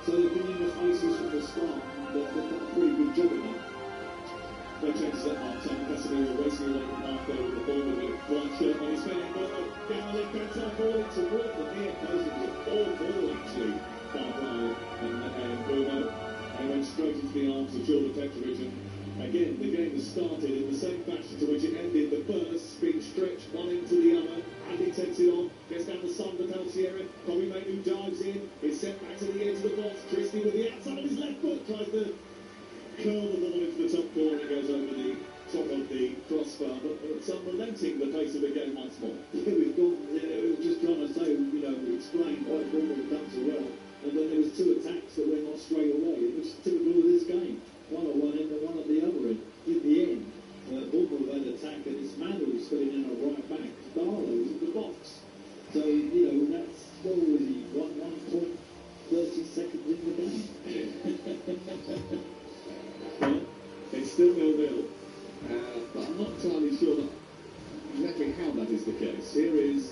So they've been in the faces from the start, and they've done a pretty good job of that. No changes at half-time. Casemiro racing away from half there with the ball with a blind shot on his feet. Down the left-hand side, ball into towards the near post. It was a ball actually by Brian and Bruno. And went straight into the arms of Jordan Petrovic. And again, the game has started in the same fashion to which it ended. The first being stretched one into the other. Andy takes it on, gets down the side of the penalty area. Bobby Mainu dives in. It's sent back to the edge of the box. Christie with the outside of his left foot tries to curl the ball into the top corner. It goes over the top of the crossbar, but it's unrelenting the pace of the game once more. Yeah, we've gone, we were just trying to say, explain why Bournemouth have done so well. And then there was two attacks that went off straight away. It was typical of this game. One at one end and one at the other end. In the end, Bournemouth had attack and it's Manu who's filling in a right back. Darlow was in the box. So, that's, what was he, 1.30 seconds in the game. Well, it's still 0-0, but I'm not entirely sure that exactly how that is the case. Here is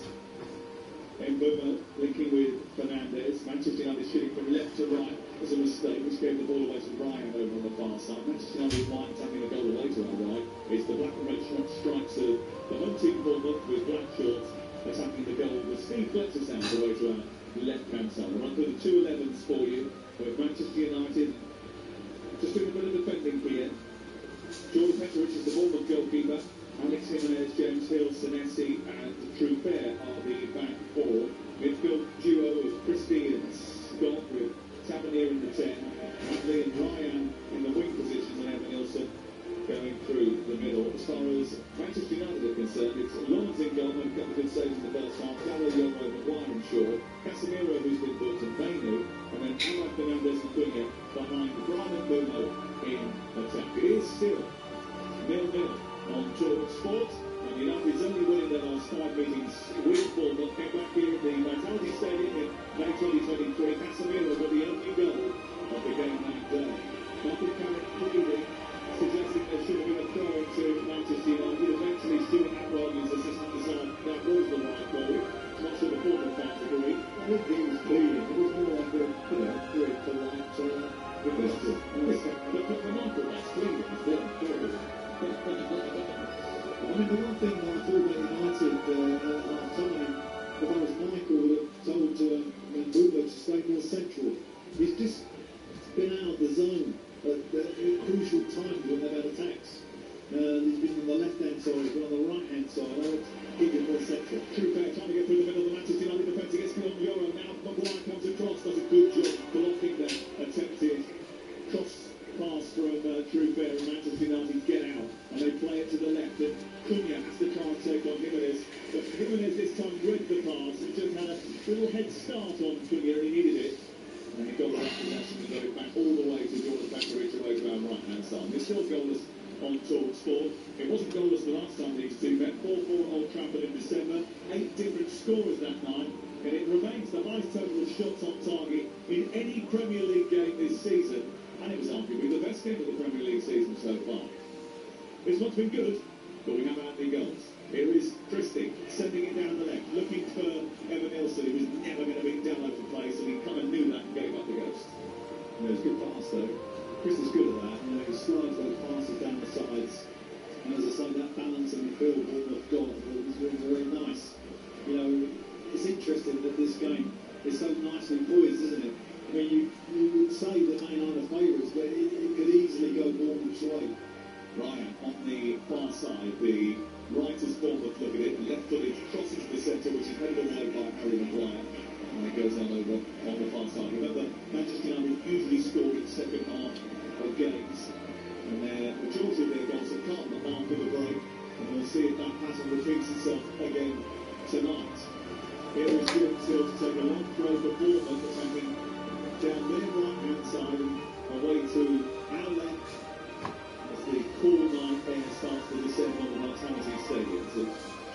Mbeumo linking with Fernandez. Manchester United shooting from left to right was a mistake, which gave the ball away to Ryan over on the far side. Manchester United might having a goal away to our right. It's the black and red stripes of the home team Bournemouth with black shorts attacking the goal with Steve Fletcher sounds away to our left-hand side. I'll run through the 2 11s for you, with Manchester United just doing a bit of defending here. Jordan Petrovic is the Bournemouth goalkeeper. Alex Jimenez, James Hill, Senesi and Trufer are the back 4. Midfield duo of Christie and Scott with Tavernier in the 10. Hadley and Ryan in the wing positions and Evan Nilsson going through the middle. As far as Manchester United are concerned, it's Lawrence in goal and a couple of good saves in the first half. Gallo, Yomo, Maguire and Shaw. Casemiro, who's been booked, and Bainu. And then Alan Fernandez and Cunha behind Brian and Bruno in attack. It is still 0-0 on Talk Sport. And United's only winning their last 5 meetings with Bournemouth. Came back here at the Vitality Stadium in May 2023. Casemiro got the only goal of the game that day. Michael Carrick pleading, suggesting there should have been a throw into Manchester United. Eventually, Stuart Atwell, his assistant, decided that was the right call. Not sure the Bournemouth fans agree. I think he was pleading. It was more like a, very polite request. But for Michael, that's pleading. I mean, the one thing that I thought about United at half time, if I was Michael, True fair trying to get through the middle of the Manchester United defence. He gets beyond Euro. Now Maguire comes across, does a good job blocking that attempted cross pass from True fair, and Manchester United get out and they play it to the left. And Cunha has to try and take on Jimenez, but Jimenez this time read the pass and just had a little head start on Cunha, and he needed it. And he got that possession and got it back all the way to Jordan Beckridge away to our right-hand side. It's still goalless on TalkSport. It wasn't goalless the last time these two met. 4-4 at Old Trafford in December. 8 different scorers that night. And it remains the highest total of shots on target in any Premier League game this season. And it was arguably the best game of the Premier League season so far. This one's been good, but we haven't had any goals. Here is Christie sending it down the left, looking for Evan Nilsson, who was never going to beat down over the place, and he kind of knew that and gave up the ghost. Yeah, it's a good pass though. Christie's good at that. You know, he slides those passes down the sides. And as I say, that balance in the field Bournemouth got was really very nice. You know, it's interesting that this game is so nicely poised, isn't it? I mean, you would say that they are the favourites, but it could easily go Bournemouth's way. Ryan on the far side, the right as Bournemouth look at it, left footed crosses to the centre, which is headed away by Harry Maguire. And it goes on over on the far side. Remember, Manchester United usually scored in the second half of games. And the majority of their goals have come at half of a break. And we'll see if that pattern repeats itself again tonight. Here is Stuart still to take a long throw for Bournemouth, attacking down their right-hand side and away to our left as the cool night air starts to descend on the Vitality Stadium. It's a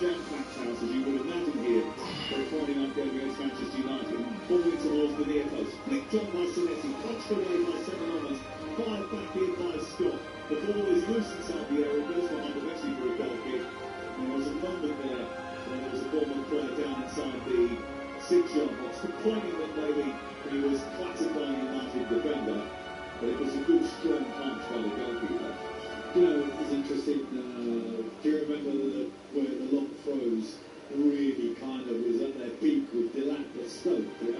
jam-packed house, as you would imagine here, for a Friday night game against Manchester United. Falling towards the near post, flicked on by Sonetti, punched away by Seven Thomas, fired back in by Scott. The ball is loose inside the area, goes behind the Messi for a goal kick. And there was a moment there when there was a Bournemouth player down inside the 6-yard box, complaining that maybe he was clattered by a United defender, but it was a good, strong punch by the goalkeeper. You know, it's interesting. Do you remember where the long throws really kind of was at their peak with Delap at Stoke? Yeah?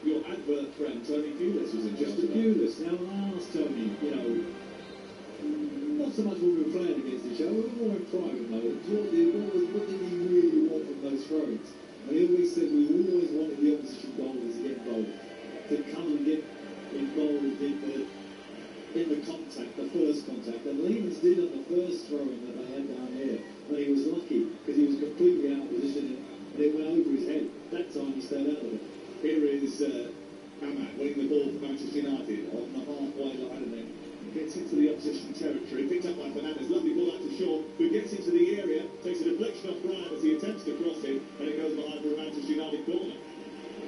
Your advert friend Tony Pulis was in charge Mr. of that. Pulis. Now I asked Tony, you know, not so much when we were playing against each other, we were more in private mode. What did he really want from those throws? And he always said we always wanted the opposition goalies to get involved, to come and get involved in the contact, the first contact. And Lehman's did on the first throwing that they had down here, and he was lucky because he was completely out of position and it went over his head. That time he stayed out of it. Here is Ahmad winning the ball for Manchester United on the halfway line, and then gets into the opposition territory. Picked up by Fernandes. Lovely ball out to Shaw, who gets into the area, takes a deflection off Graham as he attempts to cross it, and it goes behind for a Manchester United corner.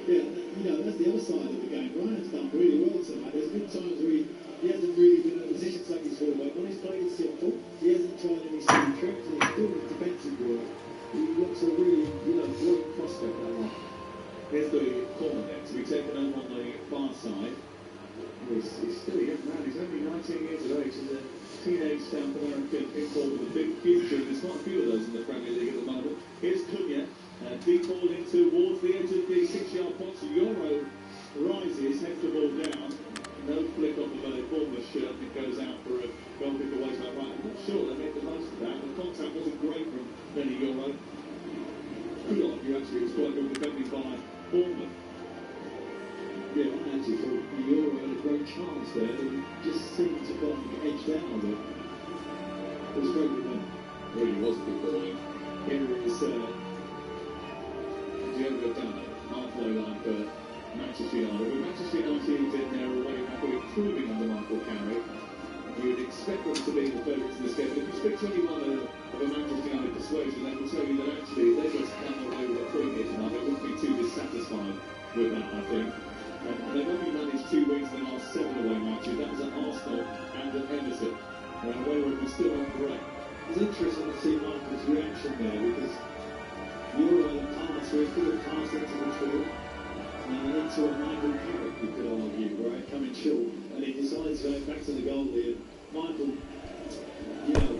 Yeah, you know, that's the other side of the game. Ryan's done really well tonight. There's been times where he hasn't really been in a position to take his fullback. When he's played it simple, he hasn't tried any silly tricks, and he's doing his defensive work. He looks a really, you know, great prospect that one. Here's the corner then to be taken over on the far side. He's still a young man, he's only 19 years of age. He's a teenage South American import with a big future. There's quite a few of those in the Premier League at the moment. Here's Cunha, deep ball in towards the edge of the 6-yard box. Euro rises, heads the ball down. No flick off of a Bournemouth shirt, and it goes out for a goal kick away to that right. I'm not sure they made the most of that. The contact wasn't great from Benny Euro. Could argue actually it was quite good defending by Bournemouth. Yeah, I actually thought Euro had a great chance there. He just seemed to kind of edge down a bit. It was great with him. Really was a good ball. Here is Diogo Dano, halfway line for Manchester United. With Manchester United in their away record improving under Michael Carrick, you'd expect them to be the favourites in this game. But if you speak to anyone of a Manchester United persuasion, they will tell you that actually if they just come away with a point here tonight, they wouldn't be too dissatisfied with that, I think. And they've only managed 2 wins in the last 7 away matches. That was at Arsenal and at Everton. Their away record still on great. It's interesting to see Michael's reaction there because Euro had a pass where he could have passed into the field and into a Michael Carrick, you could argue, right, coming short. And he decides to go back to the goalie, and Michael, you know,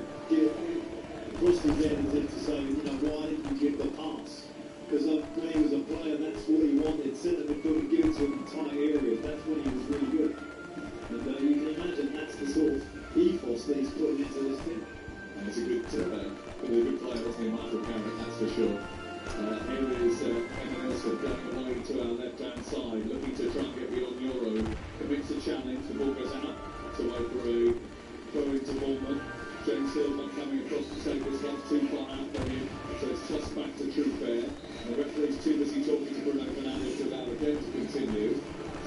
crossed his head as if to say, you know, why didn't you give the pass? Because when he was a player, that's what he wanted. Centre midfield, give it to him in tight areas. That's when he was really good. And you can imagine that's the sort of ethos that he's putting into this team. And it's a good player, wasn't he, Michael Carrick, that's for sure. Here is Evanilson going away to our left-hand side, looking to try and get beyond Euro. Commits the challenge, the ball goes out to wait for a throw into Bournemouth. James Hill not coming across to take this one too far out for him, so it's tossed back to Truefair. The referee's too busy talking to Bruno Fernandes to allow the game to continue.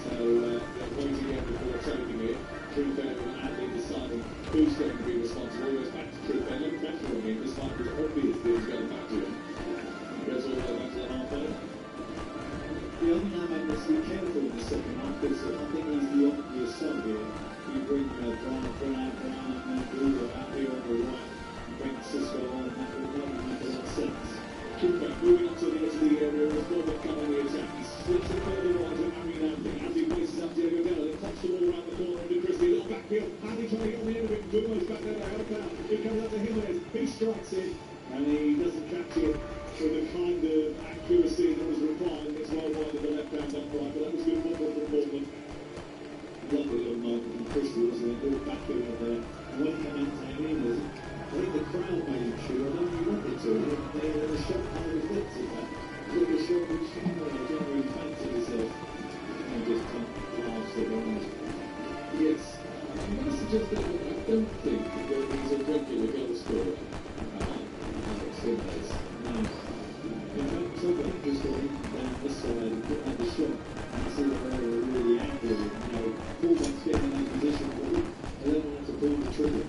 So they're waiting again before taking it. Truefair and Adley deciding who's going to be responsible. Goes back to Truefair, no pressure on him, despite it was obvious that he was going back to him. Goes all the way back to the halfway. The other man must be careful in the second half because I think he's the obvious sub here. You bring Brown and Bruno out here on the right and bring Cisco on, that would make a lot of sense. Truefair moving up to the edge of the area as Bournemouth come on the attack. He slips it further on to Harry Namby. As he places up Diego Della, then pops the ball around the corner into Christie. Little backfield. Andy trying to get on the end of it. Bruno's back there to help out. It comes out to Jimenez. He strikes it and he doesn't catch it with the kind of accuracy that was required. It's well wide of the left-hand upright, but that was good football from Bournemouth. Lovely little moment from Christie, wasn't it? Little backfield there. And when he came out to Jimenez, I think the crowd made him sure. I don't think he wanted to. The shot kind of reflected that. Look at short which didn't really fancy himself. And just laughs at one. Yes, I'm going to suggest that I don't think that he's a regular goal scorer. Alex Jimenez. No. In fact, so I think just going down this side and putting out the shot and see that they were really angry. Fullbacks getting in that position, but they don't want to pull the trigger.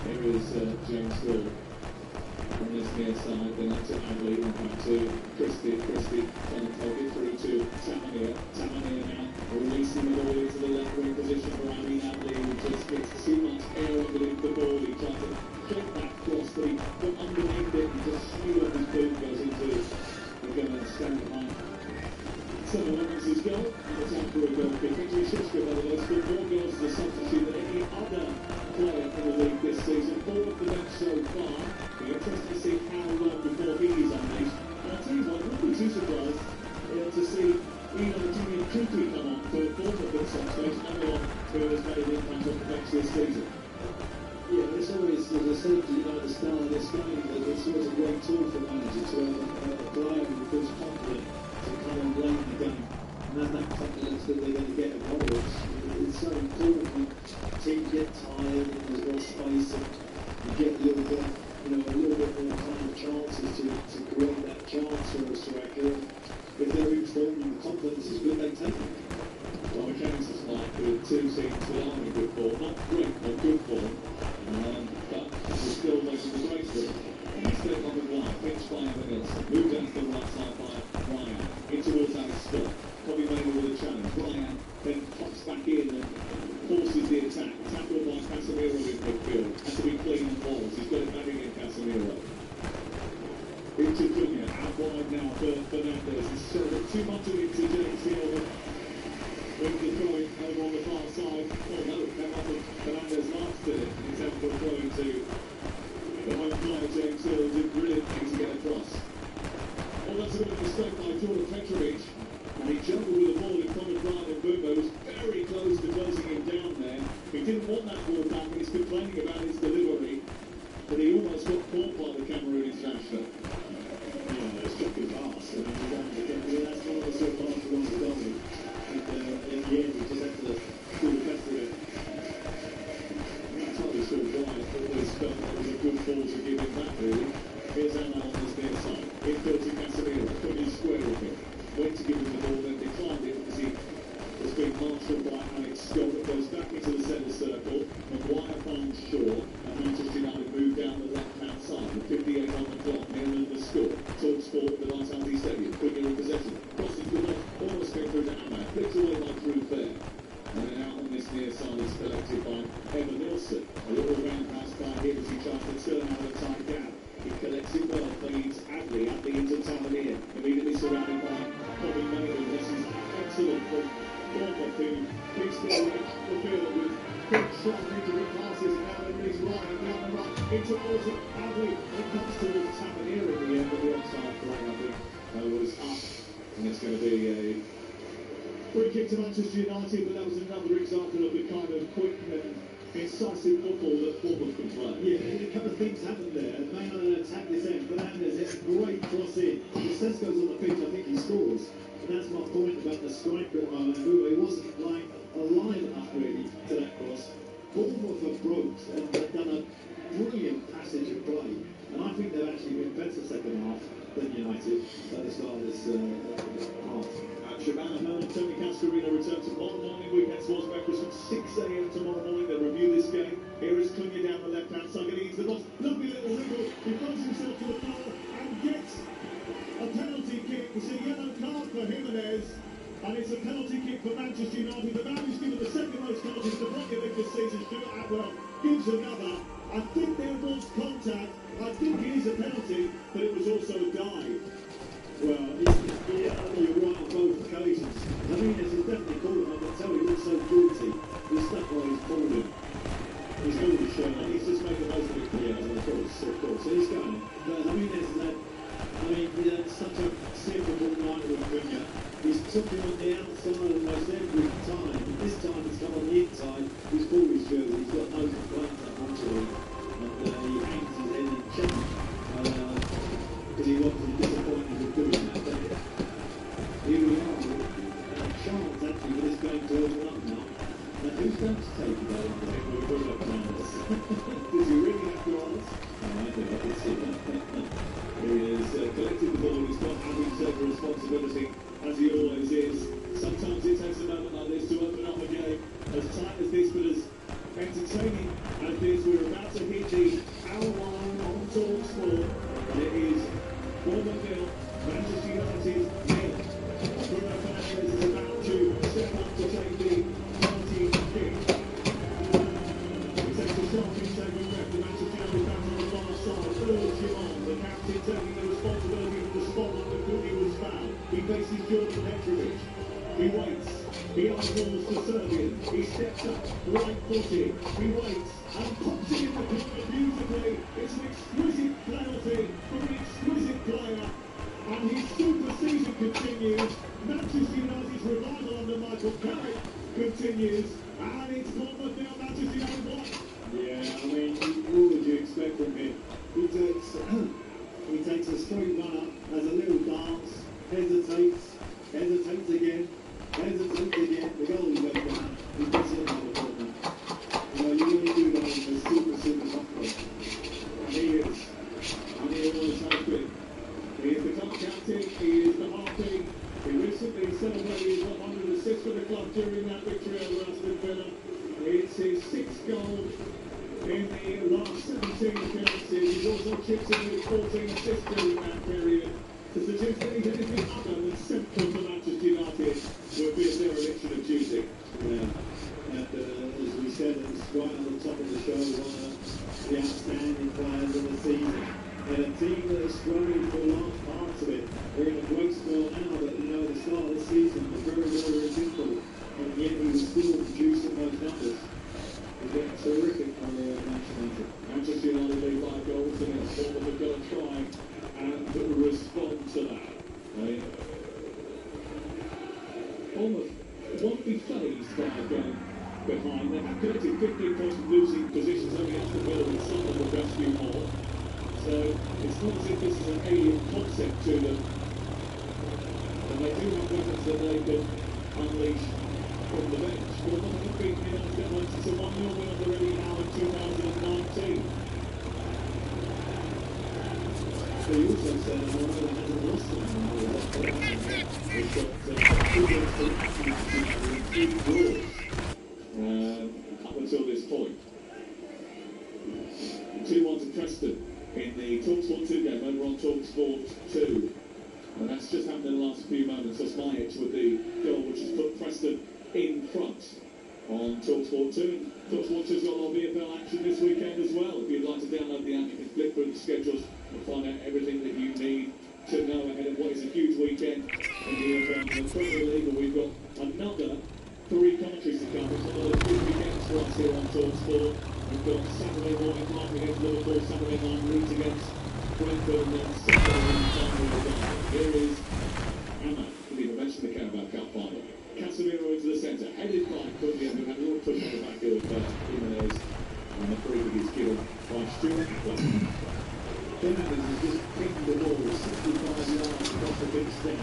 Here is James Hill on this near side, then up to Adley, and back to Christie trying to take it through to Tavernier now, releasing the ball into the left wing position for Irene Adley, who just gets too much air underneath the ball. He tried to get that cross, but he got underneath it and just slewed up his boot, goes into the gun and stand behind. Someone wins his goal, and it's out for a goal kick. Victory Shishka, by the way, scored more goals as a substitute than any other player in the league this season. 4 of the bench so far. Be interested to see how long before he is unleashed. And I'll tell you what, I wouldn't be too surprised to see Junior Kupi come on for Bournemouth at some stage. Another one who has made an impact on the bench this season. Yeah, it's always, as I said, the style of this game, that it's always a great tool for a manager to have a player who feels confident to come and play in the game and have that confidence that they're going to get involved. It's so important when teams get tired and there's more space and you get a little bit more kind of chances to create that chance for a striker. If they're informed and the confidence is good, they take it. Well, McKenna's is like the two teams that are in good form, not great, but good form, but we're still making the breakthrough. And he's still on the line, pinched by Evanilson, moved down to the right side by Ryan, in towards Alex Scott. Bobby Maynard with a challenge. Ryan then pops back in and forces the attack. Tackled by Casemiro in midfield. Has to be clean and balls. He's got it back in Casemiro. Into Cunha, out wide now for Fernandes. He's showed it too much of it to James Hill. With the throwing over on the far side. Oh no, Fernandes laughs at it. He's out for a throw into the home player. James Hill did brilliantly to get across. Well, that's a bit of a mistake by Jordan Petrovic. And he juggled with the ball in front of Brian and Bumbo, who's very close to closing him down there. He didn't want that ball back, and he's complaining about his delivery. But he almost got caught by the Cameroon international. Yeah, it's shocking pass. I mean, that's one of the sort of passes on the goal. And in the end, we just have to do the best with it. That's how we saw why I always felt that was a good ball to give him back, really. Here's Anna on this near side. Infield to Casemiro, put his square with him. Went to give him the ball, then declined it because he was being marshalled by Alex Scott. That goes back into the centre circle. Maguire finds Shaw, and Manchester United move down the left-hand side with 58 on the clock, near the score. Talk sport at the Vitality Stadium. Quicker in possession. Crossing to the left, almost came through to Ahmad. Flicked away by Truefair. And then out on this near side is collected by Evanilson. A little round pass by him as he tries to turn out a tight gap. He collects it well, feeds Adley into Tavernier. Immediately surrounded by Bobby Maynard. This is excellent from Bournemouth, who keeps the field with quick shot into passes. Now they release Ryan down the right into towards Adley. It comes towards Tavernier in the end, but the offside flag, I think, was up. And it's going to be a free kick to Manchester United, but that was another example of the kind of quick and incisive football that Bournemouth can play. Yeah, a couple of things happened there. Maynard attacked this end, Fernandes hit a great that's it. If Sesko's on the pitch, I think he scores. And that's my point about the striker at the moment, who he wasn't like alive enough really to that cross. Bournemouth have broke and they've done a brilliant passage of play. And I think they've actually been better second half than United at the start of this half. Shabana Hearn and Tony Cascarino return tomorrow morning. Weekend sports breakfast from 6 a.m. tomorrow morning. They'll review this game. Here is Cunha down the left-hand side. Going to ease the box. Lovely little wriggle. He throws himself to the floor and gets a penalty kick. It's a yellow card for Jimenez. And it's a penalty kick for Manchester United. The man who's given the second most penalties to Premier League this season, Stuart Atwell, gives another. I think there was contact. I think it is a penalty, but it was also a dive. Well, yeah, you're right on both occasions. I mean, this is definitely called him. I can tell he looks so guilty. He's stuck while he's pulled him. He's pulled his shirt off. He's just made the most of it. Yeah, of course. He's going. But I mean, there's that. I mean, he had such a simple night with Cunha. He's took him on the outside almost every time. This time he's come on the inside. He's pulled his shirt. He's got no complaints unfortunately. And he hangs his head in shame. Because he wasn't disappointed with doing that. But here we are. A chance actually for this game to open up now. And who's going to take it out? We're going to plan this. Does he really have to ask? I think I can see that. He is collecting the ball. He's not having to take responsibility, as he always is. Sometimes it takes a moment like this to open up a game as tight as this, but as entertaining as this. We're about to hit the hour line on TalkSport. It is Bournemouth 0, Manchester United 0. Bruno Fernandes is about to step up to take the penalty kick. He takes a shot, he's taking back the Manchester United back on the far side. Urge him on, the captain taking the responsibility for the spotlight that Cunha was fouled. He faces Jordan Petrovic. He waits. He eyeballs the Serbian. He steps up, right-footed. He waits and pops it in the corner beautifully. It's an exquisite penalty from an exquisite player. And his super season continues. Manchester United's revival under Michael Carrick continues. And it's Bournemouth now, Manchester United 1. Yeah, I mean, what would you expect from him? He takes a straight run up, has a little dance, hesitates again, the goal is going down, he puts it on the corner. You know, you only do that in a super top club. And he is. And he always has been. He is the club captain, he is the heartbeat. He recently celebrated 100 assists for the club during that victory over Aston Villa. It's his 6th goal in the last 17 appearances. He's also chipped in with 14 assists during that period. To suggest that he's anything other than central to Manchester United would be a dereliction of duty. Yeah, and as we said, it was right on the top of the show, one of the outstanding players of the season. And a team that has struggled for large parts of it. They're in a great spell now, but you know, at the start of the season was very simple, and yet he was still producing those numbers. He's been terrific for Manchester United. Manchester United lead by goals, and it's Bournemouth have got to try and respond to that. Bournemouth won't be fazed by going behind. They have collected 15 points from losing positions, only Aston Villa and some of the rescue more. So it's not as if this is an alien concept to them. And they do have weapons that they can unleash from the bench. Bournemouth have been United at once. It's a 1-0 win on the ready now in 2019. But he also said, I know that hasn't lost them. They've got 2 goals up until this point. 2-1 to Preston in the TalkSport 2 game over on TalkSport 2. And that's just happened in the last few moments. Osmajic with the goal which has put Preston in front on TalkSport 2. TalkSport 2's got a lot of VFL action this weekend as well. If you'd like to download the app, you can flip through the schedules and find out everything that you need to know ahead of what is a huge weekend in the Premier League. And we've got another 3 countries to come. It's one of the big weekends for us here on TalkSport. We've got Saturday morning Brighton against Liverpool, Saturday night Leeds against Brentford, and then Saturday night. Here is Anna, we didn't mention the Carabao Cup final. Casemiro into the centre, headed by Cunha, who had a little push on the back of Jimenez, and the free kick is given by Stuart. Fernandez has just kicked the ball 65 yards across the big step,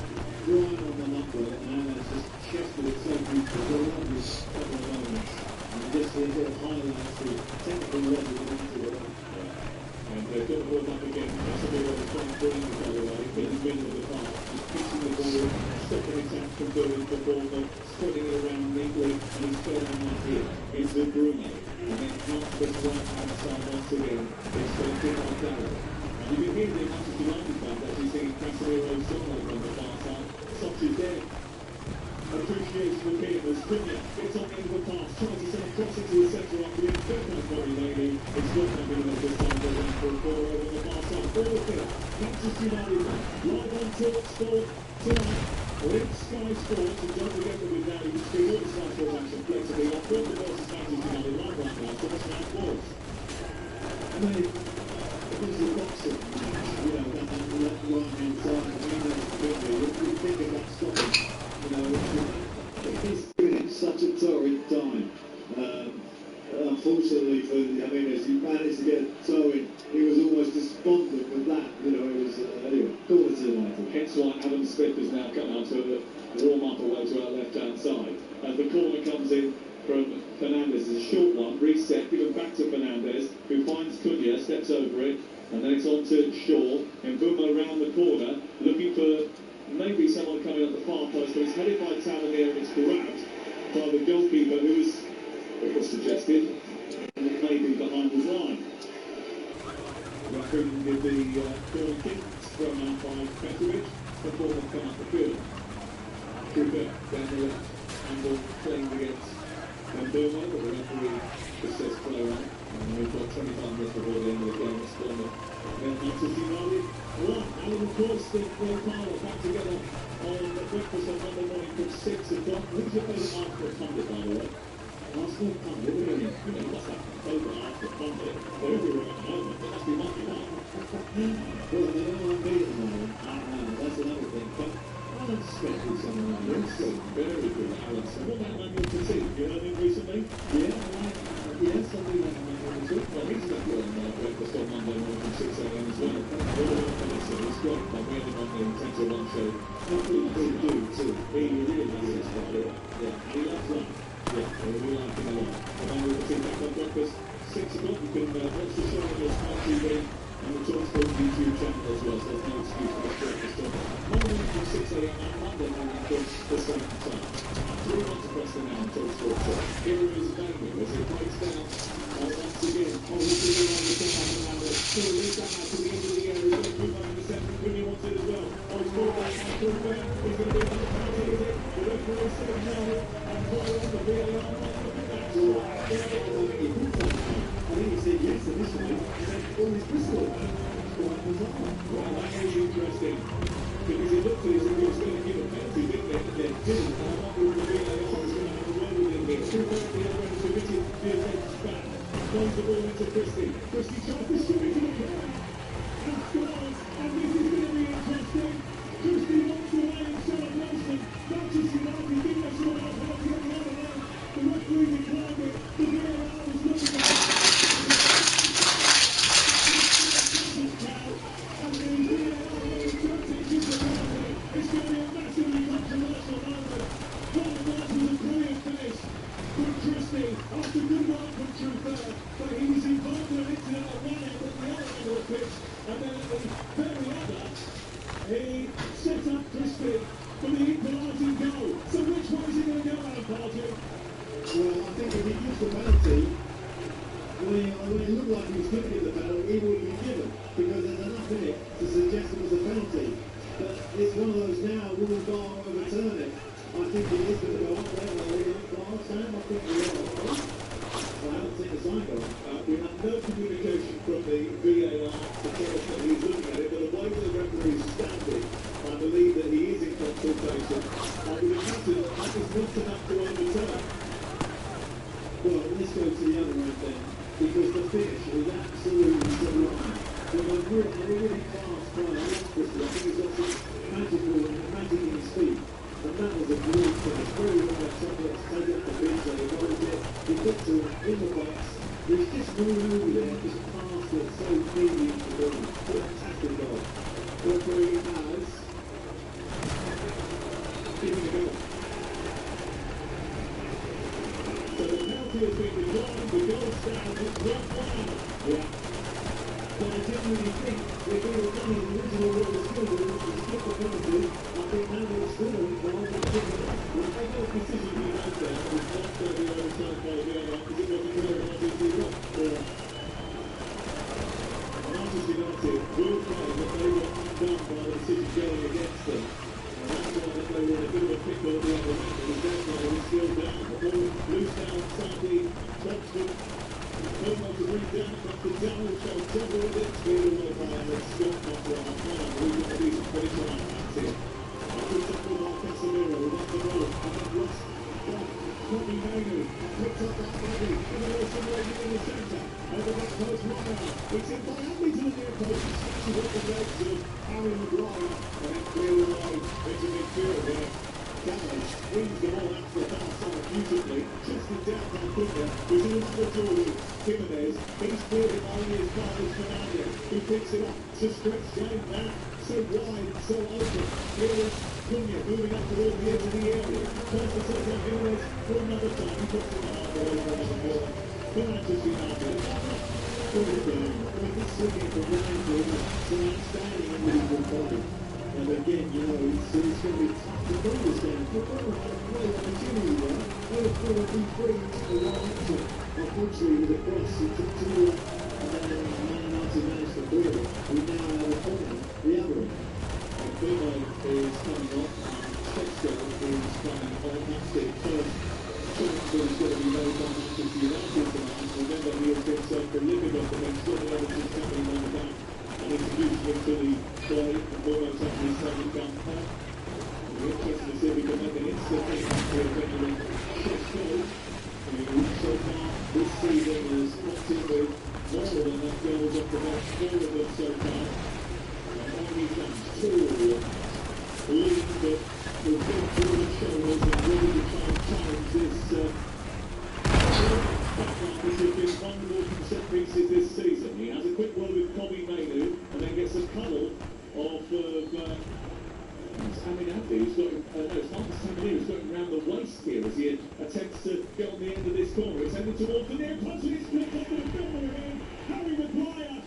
right on the number, and has just chested it so beautifully. The longest couple of moments. And just these little highlights, the technical level of the And they've got the ball back again. That's a ball that was quite brilliant, by the way, in the middle of the park. Just pitching the ball, stopping attack from going for Bournemouth, spreading it around neatly, and he's fell on that here. It's the Bruno. And then half this right-hand side once again. It's for Darrow. And you can hear the Manchester United fans actually singing Casemiro's song over on the far side. Soch is there. Appreciation for Peter's Cunha gets on the end of the pass, tries to send a cross into the centre after the third by Corey Laney. It's not going to be this time, goes in for a ball over on the far side. Ball here, Manchester United live on Talk Sport tonight. With Sky Sports, and don't forget that we've now you can see all the Sky Sports action flexibly on Bournemouth versus Manchester United live right now, so that's now sports. I mean, it was a boxing match, you know, that right-hand side, you think about stopping. You know, he's been in such a torrid time. Unfortunately for Jimenez, he managed to get a toe in. He was almost despondent with that. You know, it was, anyway, corner to United. Hence why Adam Smith has now come out to warm up away to our left-hand side. As the corner comes in from Fernandez, it's a short one, reset, given back to Fernandez, who finds Cunha, steps over it, and then it's on to Shaw, and Buma around the corner, looking for maybe someone coming up the far post, but it's headed by Tavernier and it's grabbed by the goalkeeper, who was, it was suggested, maybe behind the line. Raccoon did the corner kick from out by Petrovic before they come up the field. Cooper down the left, Handel playing against Mbuma, but the referee just says play on. And we've got 25 minutes before the end of the game. It's Bournemouth. Then Manchester United, Alan Corsten, Will Parlour back together on breakfast on Monday morning from 6 o'clock. Who's your favourite Arsenal pundit, by the way? Arsenal pundit, what do you mean? You know, what's that favourite Arsenal pundit? They're everywhere at the moment. There must be one you like. Well, they don't want to beat at the moment. That's another thing. But Alan Smith is someone like this. Very good, Alan. So what about Manuel Petit? You heard him recently? Yeah, yes, I do like Manuel Petit. Well, he's got on breakfast on Monday morning from 6 a.m. as well. All of the so it's great. But we had him on the 10 to 1 show. They do too. He really loves his father. Yeah, he loves that. Yeah, we like him a lot. And Manuel Petit back on breakfast, 6 o'clock. You can watch the show on your smart TV and the Talk Sport YouTube channel as well. So there's no excuse for the breakfast on Monday morning from 6 a.m. and Monday morning from the same time. 3 months across the now on Talk Sport. Here is Daniel as it breaks down. Once again, he's going to be on the so he leads that out to the end of the area. He's going to move on in the centre. Cunha wants it as well. He's pulled back by Cooper. He's going to be another penalty, is it? The referee said no. And Paul on the VAR. That's all right. I think he said yes initially, and then all his whistle. Well, that is interesting. Because it looked as if he was going to give a penalty, didn't it? And then didn't. And I wonder if the VAR is going to have a word with him here. Cooper at the other end submitted the offence back. Plays the ball into Christie. Christie tries to shoot it to the corner. And scores. And this is going to be interesting. Christie walks away in celebration. Manchester United think they saw that penalty on the other end. The referee declined it. The VAR was looking at it. And the VAR will judge it as a penalty. It's going to be a massively controversial moment. What a match was a brilliant finish from Christie. After good work from Truth, but he was involved in an incident at one end, at the other end of the pitch, and then at the very other, he set up Christie for the equalising goal. So which way is he going to go, Alan Pardew? Well, I think if he gives the penalty, when it looked like he was going to give the penalty, he wouldn't be given, because there's enough in it to suggest it was a penalty. But it's one of those now, will the VAR overturn it? I think he is going to go up there, Sam. I think we are. I haven't seen the sign go up. We have no communication from the VAR to tell us that he's looking at it, but the way the referee is standing, I believe that he is in consultation. I would imagine that is not enough to overturn. Well, let's go to the other end then, because the finish was absolutely sublime. With a really class player, I think he's got some magic in his feet. And that was a great finish. Very well attempted to take it up the bench, and he rolled it. He got to him in the box. He's just moving over there, just past it so cleanly into the ball. referee has given a goal. So the penalty has been declined, the goal stands at 1-1. Yeah. But I genuinely think if we were done in the original rule of skill rule, which is skip the penalty, I think now they're still on it, well, that's it. Whatever decision he made there was not going to be overturned by the other, because it wasn't clear enough if he got. Manchester United will claim that they were undone by the decision going against them. And that's why that they were in a bit of a pickle at the other end, because Denver was still down. The ball loose down, Sandy, Thompson. Almost a read down across the channel, so Trevor with it, speed away by Alex Scott, not for a half-mile, who's going to do some finish on that, that's it. A good tackle by Casemiro, without the ball, and then Ross, Robbie Mainu, picks up that body, and then also waiting in the centre, and the back post runner, it's in by Andy to the near post, he smashes up the legs of Harry Maguire, and then clear away into midfield there. Damage, wins the ball out to the far side beautifully, chested down by Cunha, who's in for Jordan, Jimenez, he's cleared it only as far as Fernandez, who picks it up to stretch game now, so wide, so open, here is Cunha moving up towards the edge of the area, tries to take out Jimenez for another time, he puts it out for another ball, for Manchester United, it's swinging from round to it's an outstanding individual body. And again, you know, it's going to be tough to go this game. Football had a great opportunity there. They were probably free into the right action. Unfortunately, with the cross, it took too long. And then Man United managed to clear it. We now have a corner, the other one. And Bimo is coming off, and Sheksko is coming on. That's the first chance that is going to be made by Manchester United tonight. Remember, he has been so prolific off the bench, scoring everything happening on the back. And introducing him to the play, and almost after his second come back. We're interested to see if we can make an instant impact here, Benjamin Sheksko, who so far this season has popped in with more than enough goals off the bench, 4 of them so far. And only comes 2 lead, but with big broad shoulders and ready to try and challenge this backline, which has been one of the more set pieces this season. He has a quick word with Bobby Mainu, and then gets a cuddle of Aminati, who's got him, no, it's Marcus Tamanini, who's got him round the waist here as he attempts to get on the end of this corner. It's headed towards the near post, and it's flicked off the defender again. Harry Maguire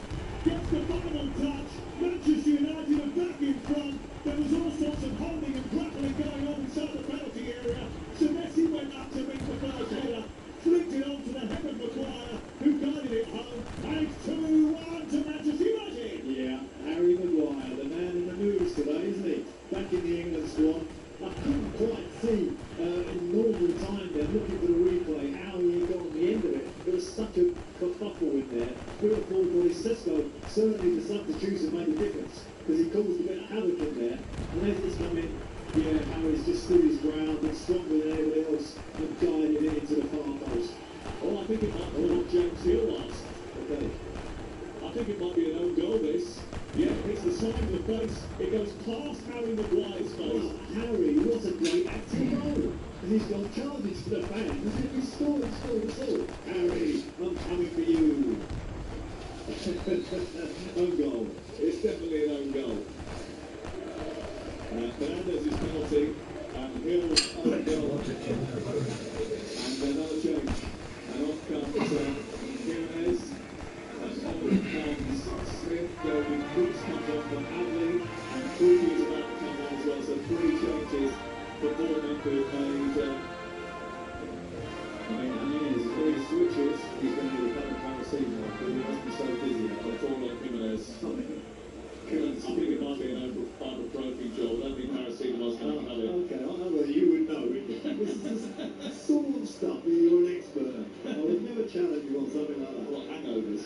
gets the final touch. Manchester United are back in front. There was all sorts of holding and grappling going on inside the penalty area. So Messi went up to meet the first header, flicked it on to the head of Maguire, who guided it home, and it's 2-1 to Manchester United. Yeah, Harry Maguire, the man in the news today, isn't he? Back in the England squad. I couldn't quite see in normal time there, looking for the replay, how he got on the end of it. There was such a kerfuffle in there. Who would have thought Cisco, certainly the substitution made a difference, because he caused a bit of havoc in there. And then he's come in, yeah, Harry's just stood his ground, and stronger than anybody else, and guided it into the far post. Oh, I think it might be what James Hill last. Okay. I think it might be an own goal, this. Yeah, it's the side of the face. It goes past Harry Maguire's face. Oh, Harry, what a great acting goal. And he's got charges to the fans. As if he scored. Harry, I'm coming for you. Own goal. It's definitely an own goal. Fernandez's penalty, and Hill's own goal. And another change. And off comes Jimenez. And on comes Smith. Going Cruz comes on for Adley. And Cruz is about to come on as well. So 3 changes before the could have made. Jimenez, if he switches, he's going to need a couple of paracetamol, but he must be so busy. I'll fall on Jimenez. I think it might be an ibuprofen, Joel. I don't think paracetamol's going to have it. Okay, I know whether you would know. This is the sort of stuff that you're an expert at. I would never challenge you on something like that. What, hangovers?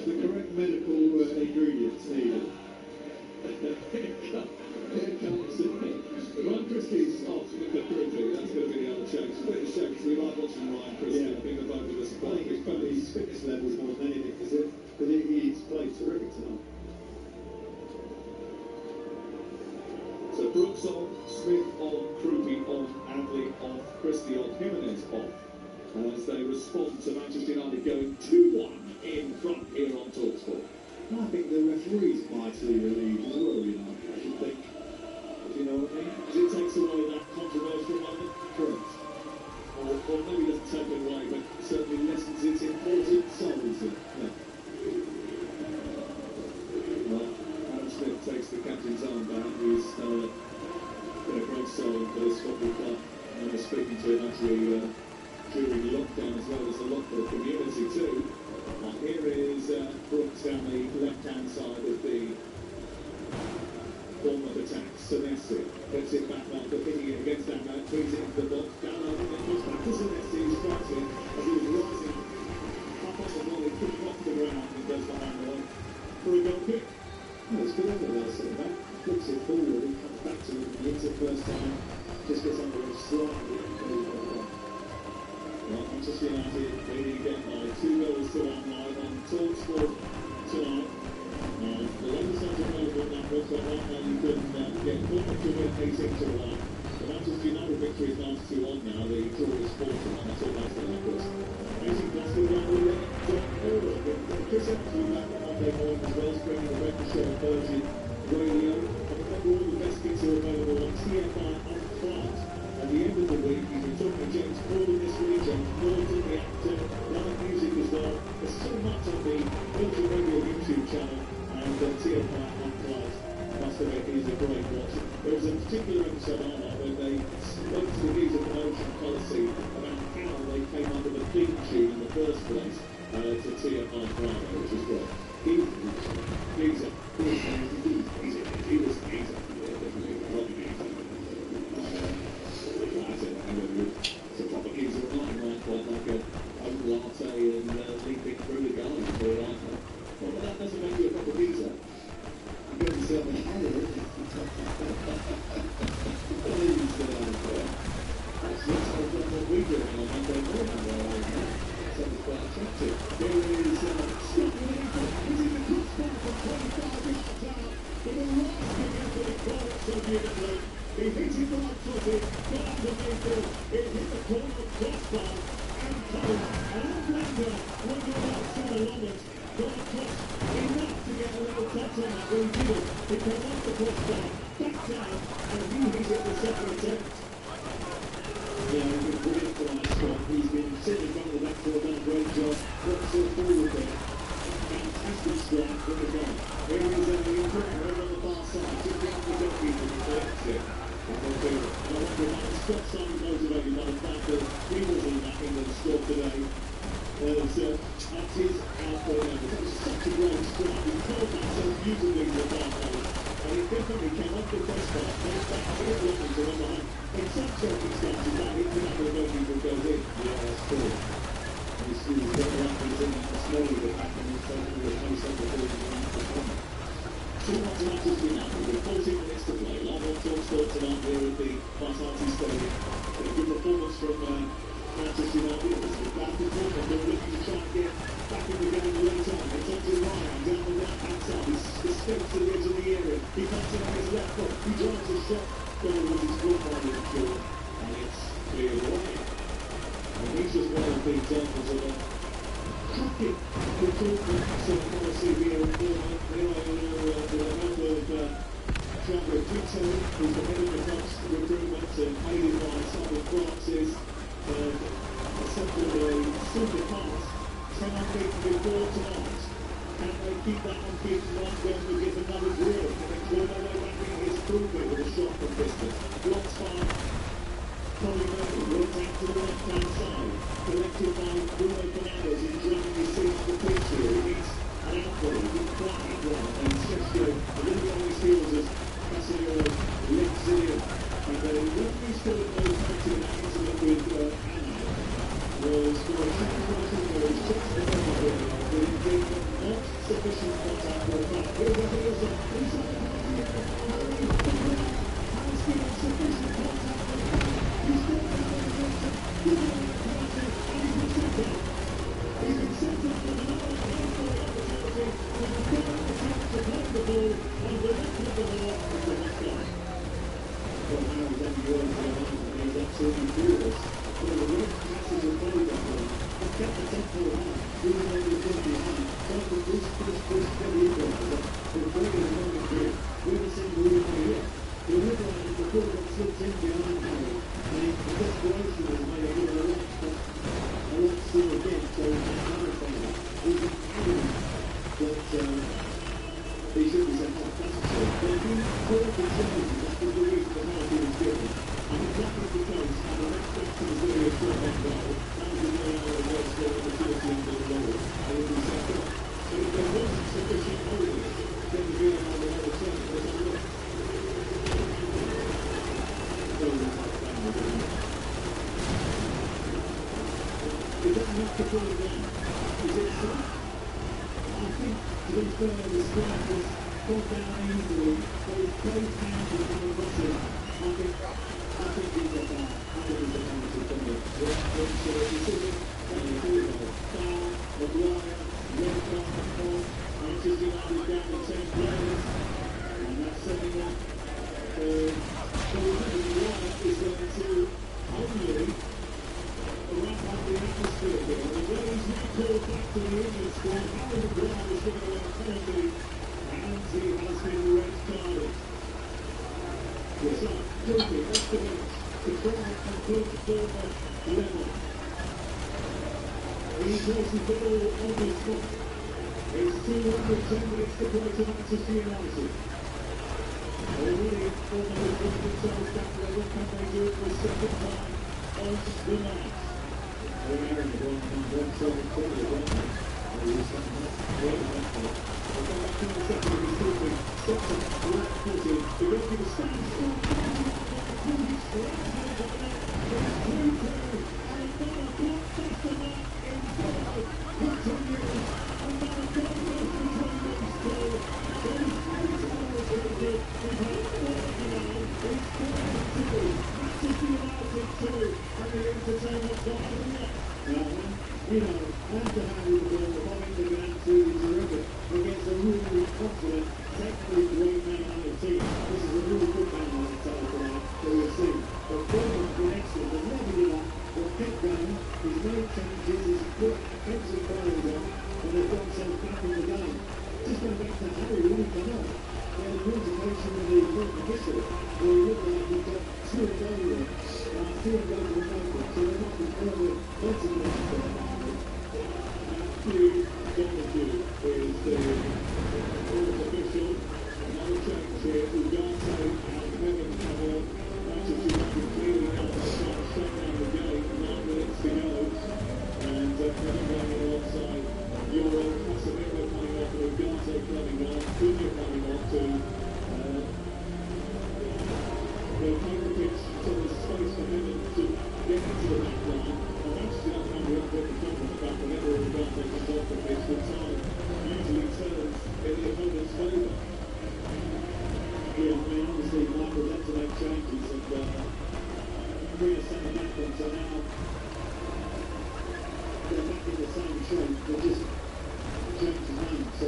The correct medical ingredients needed. Here comes Ryan Christie's off with the Christie. That's going to be the other change. It's a bit of a shame because we like watching Ryan Christie. Yeah. I think they're both of us. I think it's probably his fitness levels more than anything, is it? Because he's played terrific tonight. So Brooks on, Smith on, Krupke on, Adley off, Christie on, Jimenez off. As they respond to Manchester United going 2-1 in front here on TalkSport. Oh, the referee's mightily relieved as well, you know, I should think. Do you know what I mean? Because it takes away that controversial moment. Correct. Or maybe doesn't take it away, but certainly lessens its important souls in. Yeah. Well, Adam Smith takes the captain's arm back. He's been a great soul for this football club. I remember speaking to him actually during lockdown as well as a lot for the community too. Here is Brooks down the left-hand side of the form of attack. Senesi gets it back after hitting it against that man, feeds it into the box. Down over and goes back to Senesi, who strikes it as he was rising up on the ball. He put it off the ground and goes behind the line for a goal kick. Oh, it's good over there, sitting back. Flips it forward, he comes back to it, he hits it first time, just gets under it slightly. Well, Manchester United leading again by 2 goals to 1 live on TalkSport tonight. The latest odds available now looks like right now you can get Bournemouth to win 18 to 1. The Manchester United victory is 9 to 1 now. The draw is 4 to 1. That's all that's the numbers. 18 plus the one will John Orr. Chris Evans will be back on Monday morning as well, spreading the record show on Virgin Radio. And remember, all the best kits are available on TFI Unplugged. At the end of the week, you've been talking to James Corden this week, James Corden, the actor, live music as well. There's so much on the Virgin Radio YouTube channel, and TFI Unplugged, must admit, is a great watch. There was a particular episode on that where they spoke to the music promotion policy about how they came up with a theme tune in the first place to TFI Bravo, which is great. He was it's a proper geezer at night, right? Quite like a oat latte and leaping through the garden for a while. Well, but that doesn't make you a proper geezer. You got yourself an hour. Please, that's what we do on Monday morning. Sounds quite attractive. Here is Scott Lincoln. He's in the crossbar from 25 yards out. But the last thing after the ball so beautifully. He hits it right-footed, got underneath it, it hit the corner of crossbar, and close, and Outlander, went about 7 kilometres, got across enough to get a little touch on that, but he didn't. He came off the crossbar, back down, and he hit it the second attempt. Yeah, he's been brilliant for that Scott. He's been sitting in front of the back four, done a great job, got so forward there. Fantastic strike from the goal. Here is Ukraine over on the far side, just behind the goalkeeper, he collects it. I wonder if Scott Simon motivated by the fact that he was in that England squad today. That's his output level. That was such a great strike. He called that so beautifully to the far post. And he definitely came off the crossbar, goes back to hit London to run behind. In some circumstances, that hit the number of goalkeeper goes in. Yeah, that's true. And he's very lucky to slowly get back and he's taking the post up before he's going to the corner. 2-1 to Manchester United with 14 minutes to play. Live on TalkSport tonight here at the Vitality Stadium. A good performance from Manchester United. It's back and forth, and they're looking to try and get back in the game late on. It's on to Ryan down the right-hand side. He steps to the edge of the area. He comes in on his left foot. He drives a shot. Goal with his good body in short, and it's cleared away. And he's just one of the examples of a cracking recruitment policy here at Bournemouth. Here I know with a member of Trevor Tito, who's the head of the club's recruitment, and aided by Simon Francis, assembled a super pass, 10 unbeaten before tonight. Can they keep that unbeaten run going to give another drill? Can they claw their way back in his proving with a shot from distance? Blocks by Colin Murray, runs out to the left-hand side, collected by Bruno Fernandes, who's dragging his seat up the pitch here. He needs an outball, he didn't quite hit one, and Sergio, a little bit on his heels as Casemiro lifts it in. And the referee scored those points in that incident with Anna was for a second penalty where he's just the ball with it, but indeed not sufficient contact for a foul. Here's a heels on, he's on the penalty, Harry has given sufficient contact for a foul. He's got the penalty, he's on the penalty, and he's been sent off. He's been sent off with another handful of opportunity with the third attempt to play the ball on the left of the ball with the left guy. Well, now he's only going for the line, and he's absolutely furious. Well, the red passes are played that one. They've kept the tempo high, even though they've gone behind. So I think this get the equaliser. They're bringing the moment here. We're the single room here. It looked like if the ball got slipped in behind Harry, and the desperation was made a lot sooner again, so another favour. He's been adamant that he should be sent off. That's true. But if you work in changes, that was the reason the penalty was given. And if that was the case, and the next question was going to be a short on goal, that would be the only other way to score opportunity under the goal. And would be sent off. But if there wasn't sufficient holding, then the VAR would have a turn. Let's have a look. It doesn't have to pull it down. Is it safe? I think, to be fair, the strike was got down easily, but his both hands were on the bottom. I think he's a foul. I think he's a penalty for me. Which you see it, foul, Maguire, red card, Manchester United down to 10 players, and that's setting up Maguire is going to only wrap up the atmosphere here. The Blues recall back to the England squad. Harry Maguire was given away a penalty, and he has been red carded. Yes, sir. Guilty, off the bench, to try and complete the former level. He places the ball on the spot. It's 210 minutes to play to Manchester United. Already almost brought themselves back there. What can they do for a second time on the night? We're having the one side of the right. We'll come back in a second. He's moving. Steps up, left footed. The goalkeeper stands strong. He's through. And another blockbuster mark in goal. Continues. Another goal goes between these two. Those eight hours with it. We've had 49. It's 42. Manchester United 2. And the entertainment box of the net. You know, after having the ball, the moment they've been absolutely terrific against a really confident, technically great Man United team. This is a really good Man United side tonight that we've seen. But Playroom's been excellent. They've never given up. They've kept going. He's made changes. He's put excellent players on. And they've got themselves back in the game. Just going back to Harry, when he come on, they had an altercation with the fourth official where he looked like he got two and over there. Two and over the moment. So there might be further consequences there. Hugh Donahue is the fourth official. Another change here. Ugarte and Kevin Cavill. Manchester United clearly now trying to shut down the game. 9 minutes to go. And Kevin going alongside Euro. Casemiro coming off and Ugarte coming on. Cunha coming on to they'll take the pitch so there's space for him to get into the back line. And Manchester United have to put the front on the back whenever Ugarte comes off the pitch. The time usually turns in the opponent's favour. Yeah, I mean, obviously Michael had to make changes and bring us centre back on, so now they're back in the same shape, they're just changing name, so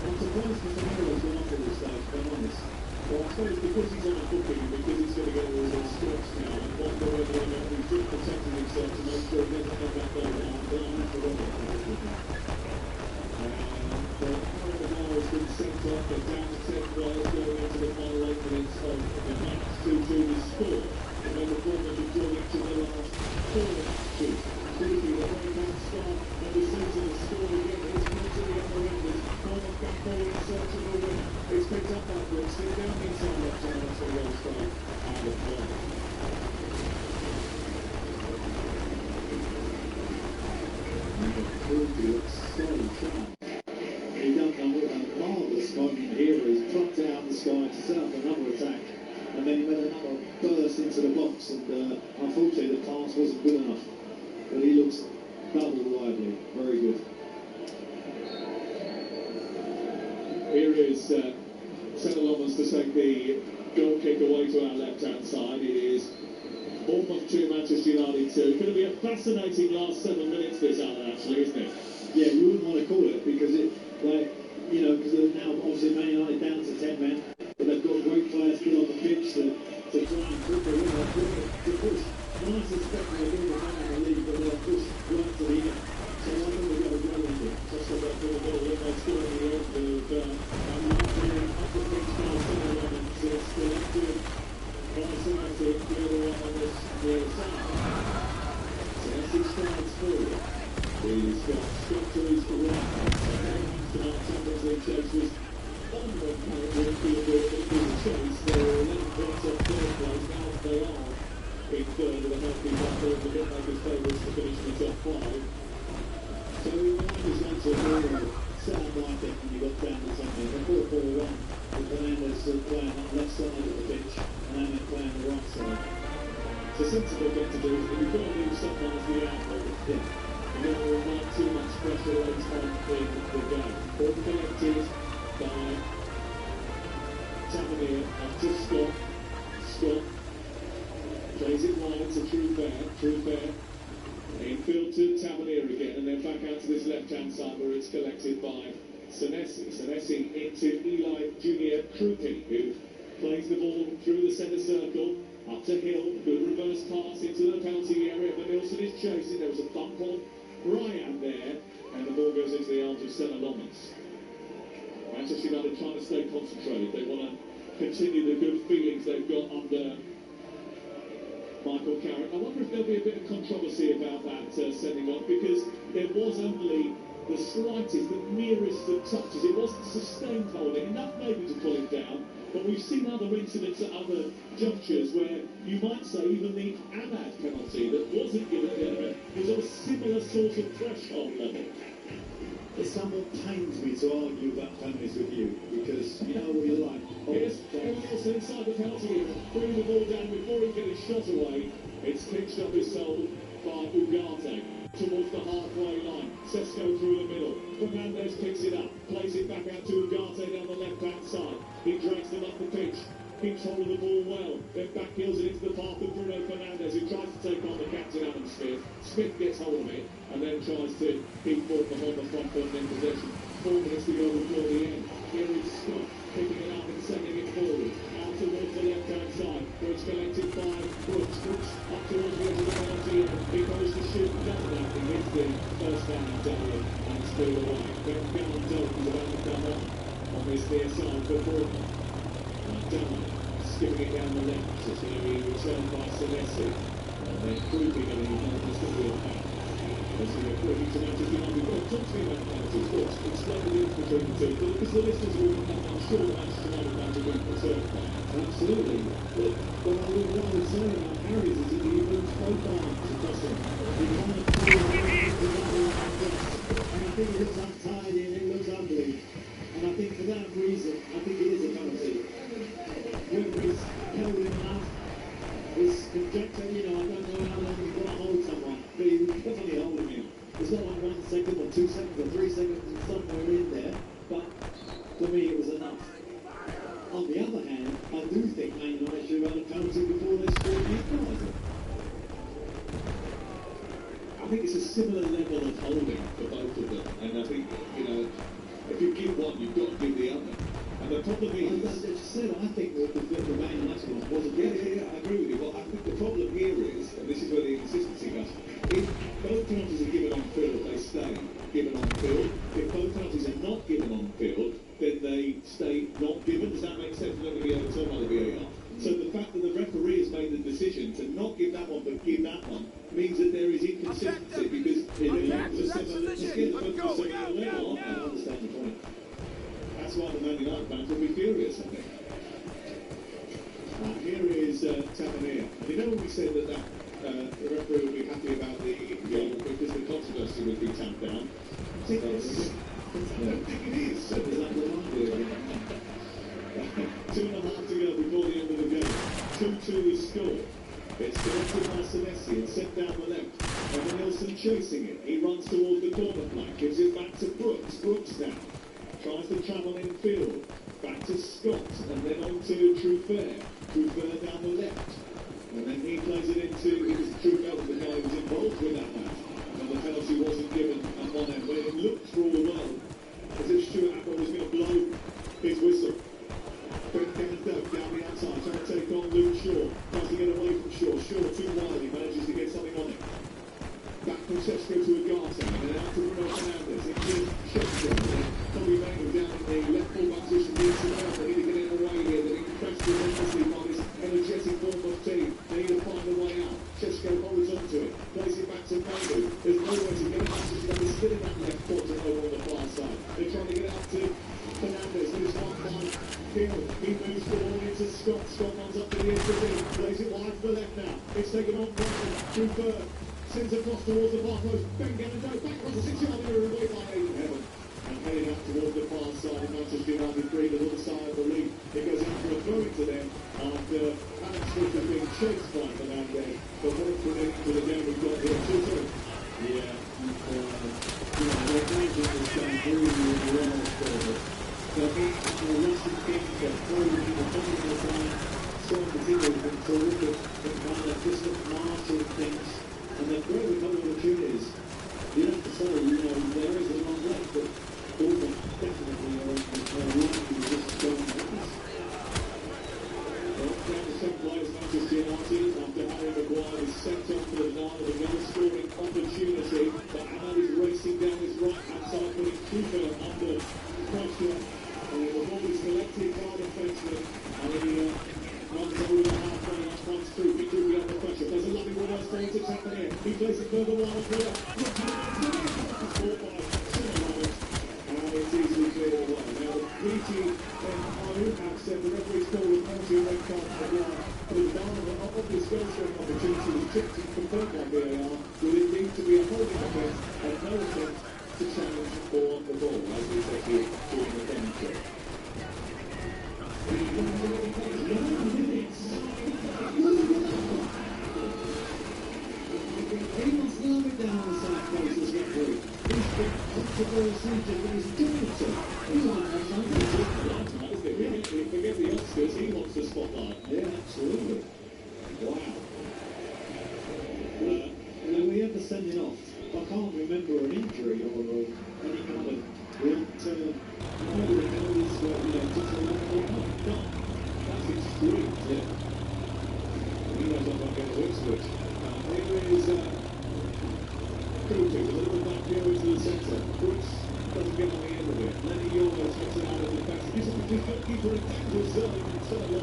I'm surprised Casemiro's gone off at this stage, if I'm honest. Well, I suppose because he's on a booking and because he's going to get all his stretch now, and wonder whether or not he's just protecting himself to make sure he doesn't have that goal down. But I'm not sure what but Harry Maguire has been sent off. They're down to 10 players going into the final 8 minutes of the match. 2-2 is scored. And then the former is going into the last 4 matches. Briefly, the right-hand start of the season is scored again. It's not to the other end. It's Cormac Gamble in search of a win. It's picked up by Brooks. They're down inside left side. That's a well start out of play. He looks so sharp. He done a marvellous moment here where he's plucked it out of the sky to set up another attack, and then he made another burst into the box, and unfortunately the pass wasn't good enough, but he looks double lively, very good. Here is Senelon wants to take the goal kick away to our left-hand side. It is Bournemouth 2, Manchester United 2. It's going to be a fascinating last 7 minutes this, Alan, actually, isn't it? Yeah, you wouldn't want to call it because because they're now obviously Man United down to 10 men, but they've got great players still on the pitch to try and put the winner to push. And I suspect they're going to win the league, but they'll push right Scott. Scott to his right. Tonight, Champions League chase was on the current field, but it was a chase. They're 11 points off third place. Now they are in third with a healthy battle of the bookmakers' favourites to finish in the top 5. So the Riders went to a more sound, I think, when you got down to something. The 4-4-1 with Fernandez playing on the left side of the pitch and Ahmed playing on the right side. It's a sensible thing to do. If you've got to do sometimes the outfield, you don't want too much pressure later on in the game. All collected by Tavernier up to Scott. Scott plays it wide to Truefair. Infield to Tavernier again, and then back out to this left-hand side where it's collected by Senesi. Senesi into Eli Junior Krupi, who plays the ball through the centre circle, up to Hill, good reverse pass into the penalty area, but Nilsson is chasing. There was a bump on Ryan there, and the ball goes into the arms of Senna Lomas. Manchester United trying to stay concentrated. They want to continue the good feelings they've got under Michael Carrick. I wonder if there'll be a bit of controversy about that sending off, because there was only the slightest, the merest of touches. It wasn't sustained holding, enough maybe to pull him down. But we've seen other incidents at other junctures where you might say even the Ahmad penalty that wasn't given there was of a similar sort of threshold level. It somewhat pains me to argue about penalties with you, because you know what you're like. Here's Nilsson inside the penalty area, bringing the ball down before he gets his shot away. It's pitched up his soul by Ugarte towards the halfway line. Sesko through the middle. Fernandez picks it up, plays it back out to Ugarte down the left-hand side. He drags them up the pitch, keeps hold of the ball well, then backheels it into the path of Bruno Fernandes, who tries to take on the captain Adam Smith. Smith gets hold of it and then tries to keep Bournemouth on the front foot in possession. 4 minutes to go before the end. Here is Scott picking it up and sending it forward. Out towards the left-hand side, where it's collected by Brooks. Brooks up towards the edge of the penalty. He goes to shoot, doesn't that? He hits the first down double and still away. Ben Gallant is about to come on this near side for Bournemouth. Down, skipping it down the left. It's going to be returned by Senesi. And then Krupi getting involved in the middle of the pack. As we are quickly to Manchester United. Well, talk to me about penalties. Thoughts, explain the difference between the two. Because the listeners will come, I'm sure Manchester United fans will be concerned about it. Absolutely. But what I would say about Harry's is that he moves both arms across him. He kind of pulls the other arm across. And I think it looks untidy and it looks ugly. And I think for that reason, I think it is a penalty. Whether he's held him enough is conjecture. You know, I don't know how long you've got to hold someone, but he was definitely holding him. It's not like 1 second or 2 seconds or 3 seconds somewhere in there, but for me it was enough. On the other hand, I do think Man United should have had a penalty before they scored the equaliser. I think it's a similar level of holding for both of them, and I think, you know, if you give one, you've got to give the other. And the problem is... As I said, I think that the Man United one wasn't... Yeah, I agree with you, but I think the problem here is, and this is where the inconsistency comes, if both penalties are given on field, they stay given on field. If both penalties are not given on field, then they stay not given. Does that make sense? They're going to be overturned by the VAR. So the fact that the referee has made the decision to not give that one but give that one means that there is inconsistency, because it is a similar level. I understand the point. That's why the Man United fans will be furious, I think. Here is Tavernier. And you know when we said that the referee would be happy about the goal because the controversy would be tamped down? I think I don't think it is. So does that remind you? 2.5 to go before the end of the game. 2-2 is scored. It's collected by Senesi and sent down the left. And Nilsson chasing it. He runs towards the corner flag, gives it back to Brooks. Brooks now tries to travel in field. Back to Scott, and then on to Truefair. Truefair down the left. And then he plays it into, it was Truefair was the guy who was involved with that match. And the penalty wasn't given at one end, but it looked for all the world as if Stuart Atwell was going to blow his whistle. Ben Gallant down the outside, trying to take on Luke Shaw. Tries to get away from Shaw. Shaw too wide, he manages to get something on it. Back from Sesko to Ugarte, and then out to Bruno Fernandes. Into Sheffield. Tommy Manu down in the left full-back position. Needs to help. They need to get in the way here. They're being pressed relentlessly by this energetic Bournemouth team. They need to find a way out. Sesko holds on to it. Plays it back to Manu. There's nowhere to get it. Manchester United still in to Fernandez, but it's one by Hill. He moves the ball into Scott. Scott runs up to the edge of the field, plays it wide to the left now. It's taken on through Bird. Sends across towards the far post. Ben Gavin goes back across the 6-yard area away by Aidan Heaven. And heading up towards the far side of Manchester United 3, the other side of the league. It goes out for a throw into them after Alex Smith has been chased by Fernandez. But what a prediction to the game we've got here. 2-2. Yeah, they're managing this game really, really well for us. But the Russian teams get through in the top of the time. Some particularly been terrific in kind of just marshalling things. And they've got a couple of opportunities. You have to say, there is a long way, but Bournemouth definitely are likely to just go and win this. Well, down to 10 players, Manchester United, after Harry Maguire is sent off for the denial of a goal-scoring opportunity. But Ahmad is racing down his right-hand side, putting Cooper under pressure. And the ball is collected by the defenseman. And he runs over the halfway up front through. He could be under pressure. There's a lovely ball that's going to tap in here. He plays it further wide for it. And it's easily cleared away. Now the PTNO have said the referee's called a penalty red card for the ground. But the bar of this goal-scoring opportunity was checked and confirmed by VAR. Will it need to be a holding offence and no attempt to challenge for the ball, as we said here during the penalty. He wants to love it down on the side post as referee. He's been controversial, but he's doing so. He's on the side. Forget the Oscars, he wants the spotlight. Yeah, absolutely. Wow. We had the sending off. I can't remember an injury or any kind of long-term injuries where, just a long way up. No, That's extreme. yeah. He knows I'm not going to Ipswich. Here is Cooper, a little back here into the centre. Brooks doesn't get on the end of it. Lenny Yorgo takes it out of defence. This is the goalkeeper in danger zone. Instead of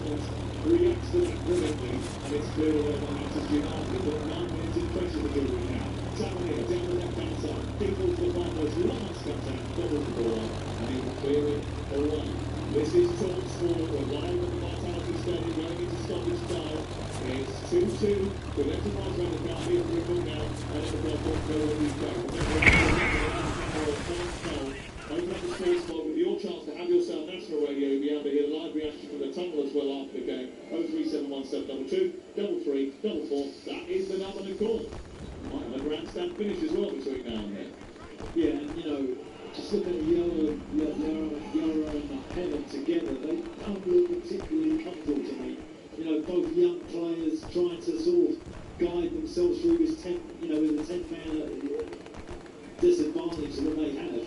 reacts to that brilliantly. And it's clear away by Manchester United. But 9 minutes in pressure to do it now. Tavernier down the left-hand side. People to the farmers. Lance comes out. Doubles the ball. And he will clear it away. This is talks for a while at the Vitality Stadium going into stoppage time. It's 2-2 with Enterprise around the car here for a goal now. And Enterprise.co.uk. Open up the sports blog with your chance to have yourself national radio. You'll be able to hear live reaction from the tunnel as well after the game. 0371722 3344. That is the number to call. Might have a grandstand finish as well between now and then. Yeah, and just look at Yara and Heaven together. They don't look particularly comfortable to me. Both young players trying to sort of guide themselves through this with the 10-man disadvantage that they have.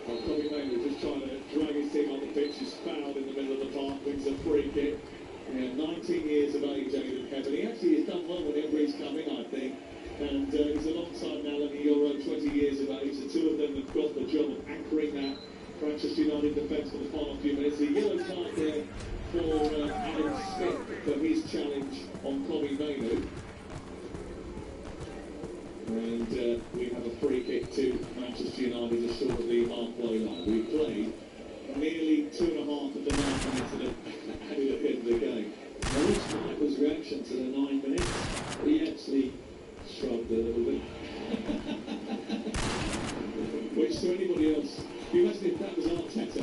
Well, Tommy Maynard just trying to drag his team on the pitch. He's fouled in the middle of the park, wins a free kick. 19 years of age, Aidan Heaven. He actually has done well whenever he's come in, I think. And he's alongside Melanie Euro, 20 years of age. The two of them have got the job of anchoring that Manchester United defence for the final few minutes. The yellow card there for Adam Smith for his challenge on Tommy Maynard. And we have a free kick to Manchester United just short of the halfway line. We've played nearly 2.5 of the 9 minutes that have added up into the game. Now, this Michael's reaction to the 9 minutes, he actually shrugged a little bit. Which to anybody else, you imagine if that was Arteta,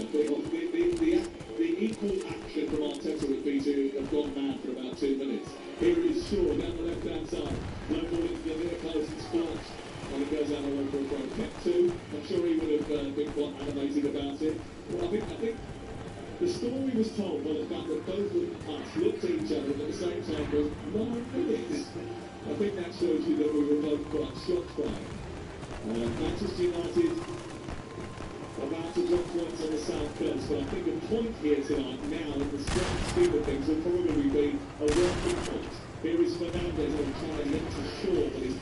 the equal action from Arteta would be to have gone mad for about 2 minutes. Here is Shaw down the left-hand side. No ball into the near post and splats. And it goes out the way for a throw. Kick 2. I'm sure he would have been quite animated about it. Well, I think the story was told by the fact that both of us looked at each other and at the same time was 9 minutes. I think that shows you that we were both quite shocked by it. Manchester United about to drop points on the south coast, but I think a point here tonight now in the grand scheme of things will probably be a welcome point. Here is Fernandez on trying to link to Shaw, but he's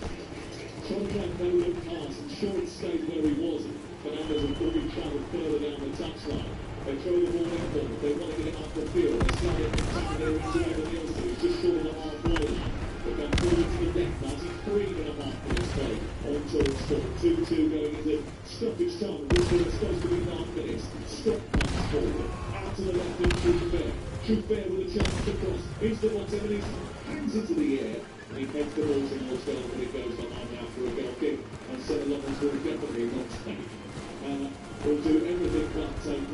trying to play no-look pass, and Shaw had stayed where he was. Fernandez will probably travel further down the touchline. They throw the ball in for them. They want to get it up the field. They slide it from Tavernier into Evan Nielsen. He's just short of the half-wall. But come forward to the left, 93.5 minutes play on towards sport. 2-2 going into stoppage time. This was supposed to be 9 minutes. Stop comes forward. Out to the left and Schubert. Schubert with a chance to cross. Into the bottom and he hands into the air. And he heads the ball towards goal, but it goes behind now for a goal kick. And Sarah Lawrence will definitely not stay. Will do everything but take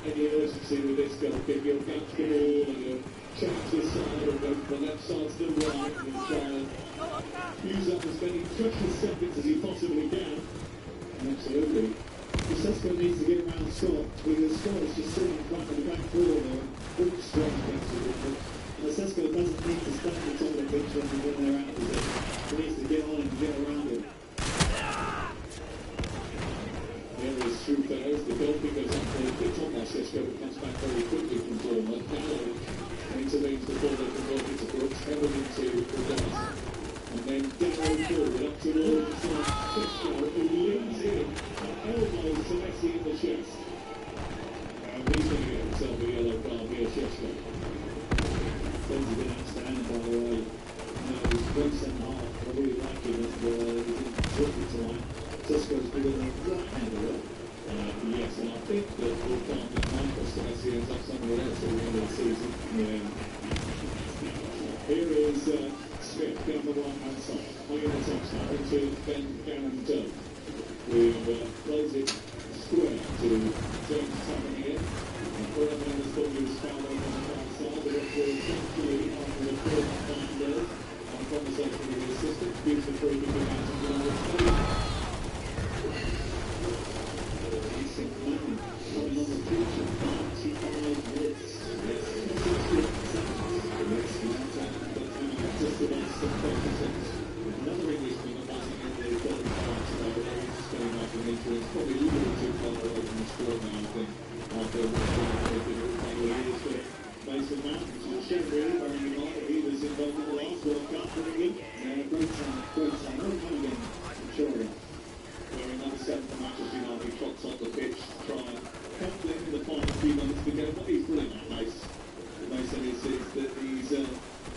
any urgency with this goal kick. He'll bounce the ball and he'll change this side or go from the left side to the right and he'll try and use up as many precious seconds as he possibly can. Absolutely. Sesko needs to get around Scott because Scott is just sitting in front of the back four there. All strong against the ball. And Sesko doesn't need to stand on top of the pitch when they're out of position. He needs to get on and get around him. Here is Schubert as the goal kick goes up for the Thomas. Sesko comes back very quickly from Bournemouth. Gallo intervenes before they can work into Brooks. Heavily into Brooks. And then down forward up towards Sesko, who leans in and elbows to Messi in the chest. And he's going to get himself a yellow card here, Sesko. Things have been outstanding, by the way. He's great centre half. I really like him. He's been terrific tonight. Sesko's doing a right hand of it. Yes, and I think that we'll find that Manchester Messi ends up somewhere else at the end of the season. Yeah. Here is Smith down the right-hand side, high in the top side, into Ben Gannon Doe, who plays it square to James Tavernier. And Fernandez thought he was fouled over on the right side. The referee essentially after the fourth time there, on conversation with the assistant, gives the free kick out to the Coming on the future, 95 minutes. just about some focus. Another Englishman that wasn't in the quality part today, but he's just going back from injury. It's probably a little too far away from the squad now, I think, after what's been happening in a couple of years. But Mason Mount, which is a shame really, bearing in mind that he was involved in the last World Cup for England. Great time. He'll come again, I'm sure of it. Wearing number 7 for Manchester United, trots on the pitch, try and help them in the final few minutes to get what he's brilliant at pace. Mason is that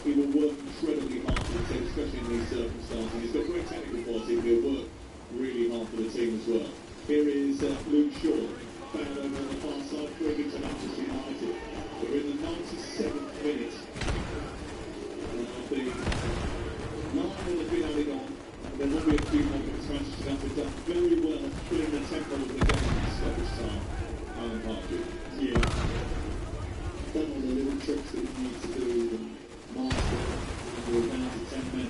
he will work incredibly hard for the team, especially in these circumstances. He's got great technical quality, but he'll work really hard for the team as well. Here is Luke Shaw, found over on the far side, bringing to Manchester United. We're in the 97th minute. The line will have been added on, and there will be a few more minutes. Manchester United done very well putting the tempo of the game in the stoppage time. Alan Pardew. Yeah. Done all the little tricks that you need to do and master, and we're down to 10 men.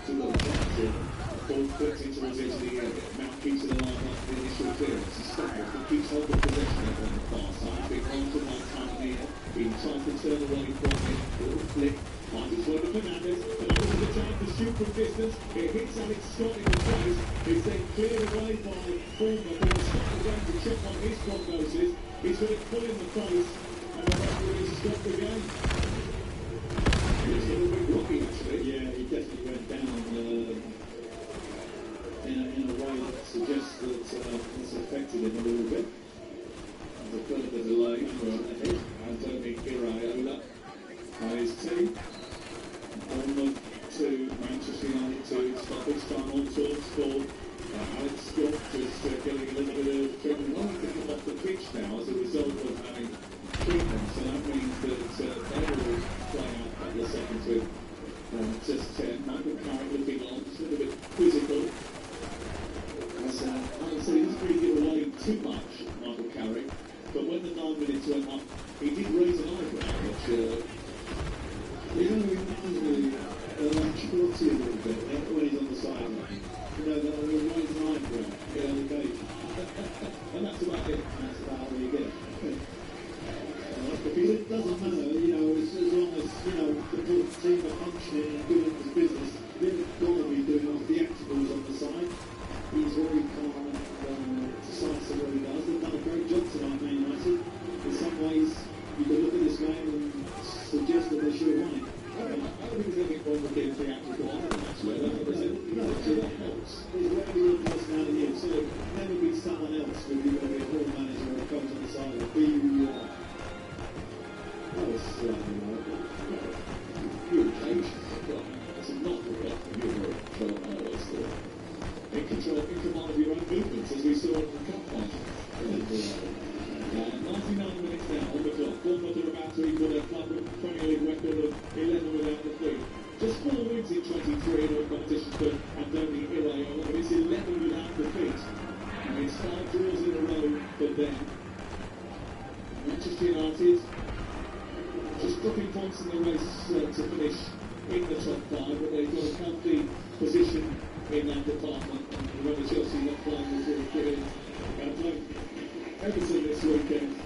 Still got a chance here. Ball flipped in towards the edge of the area. Mount keeps it alive after the initial clearance. He stumbles, but keeps hold of possession of on the far side. Big run from like Tavernier. He tries to turn away from it. A little flick. Finds his way to Fernandez. Fernandez is a chance to shoot from distance. It hits Alex Scott in the face. It's then cleared away by Bournemouth. But Scott is going to check on his prognosis. He's got it full in the face. And the referee has stopped the game. It's a little bit rocky, actually. Yeah, he definitely went down in a way that suggests that it's affected him a little bit. There's a further delay for ahead. Anthony Iraola and his team. Bournemouth 2, Manchester United 2. Stoppage time on towards for Alex Scott just getting a little bit of treatment. Only getting off the pitch now as a result of having treatment. So that means that they will play out a couple of seconds with just 10. Michael Carrick looking on, just a little bit quizzical. I would say he doesn't really give away too much, Michael Carrick, but when the 9 minutes went up, he did raise an eyebrow, which He only reminds me like Chorty a little bit when he's on the sideline. You know, that will raise an eyebrow, get on the cage. and that's about it. That's about how you get it. Because it doesn't matter, you know, as long as, you know, the team are functioning and doing his business, they're got to be doing off the activables on the side. He's very calm and decisive what he does. They've done a great job tonight, Man United. In some ways, you can look at this game and suggest that they should have won it. I don't think there's anything wrong with being theatrical on the match, though. That helps. There's whatever your personality is. So never be someone else when you're going to be a ball manager or a coach on the side. Be who you are. That was slightly like huge age. 3 in all competitions for Andoni Iraola, but it's 11 without defeat. And it's 5 draws in a row for them. Manchester United just dropping points in the race to finish in the top 5, but they've got a healthy position in that department. And remember, Chelsea not playing this week, going to play Everton this weekend,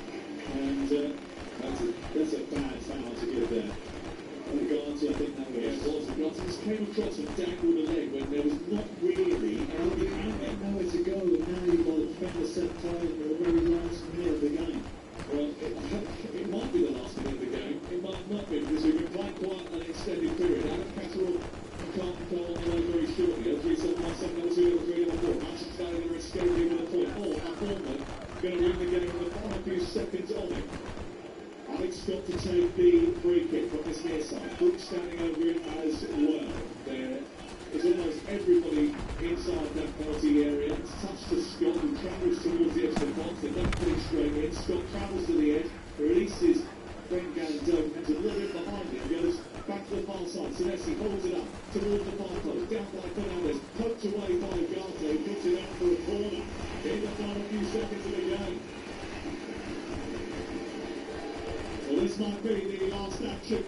and that's a bad foul to give there. Odegaard, I think that was. Odegaard came across and dangled a leg when there was not really nowhere to go, and now you've got a defender set play in the very last minute of the game. Well, it might be the last minute of the game, it might not be, because we've been playing quite an extended period. Adam Catterall and Carlton Cole on the way very shortly. 3-7-1-7, 2-3-4. Manchester United are escaping with a point. Oh, and Bournemouth going to win the game in the final few seconds of it. Alex got to take the free kick from this near side. Brooks standing over it as well. There is almost everybody inside that penalty area. It's touched to Scott, who travels towards the edge of the box. They don't put it straight in. Scott travels to the edge, releases Ben Gandone, and a little bit behind him, goes back to the far side. Senesi holds it up towards the far post, down by Fernandes, poked away by Garte, puts it out for a corner in the final few seconds of the game. Well, this might be the last action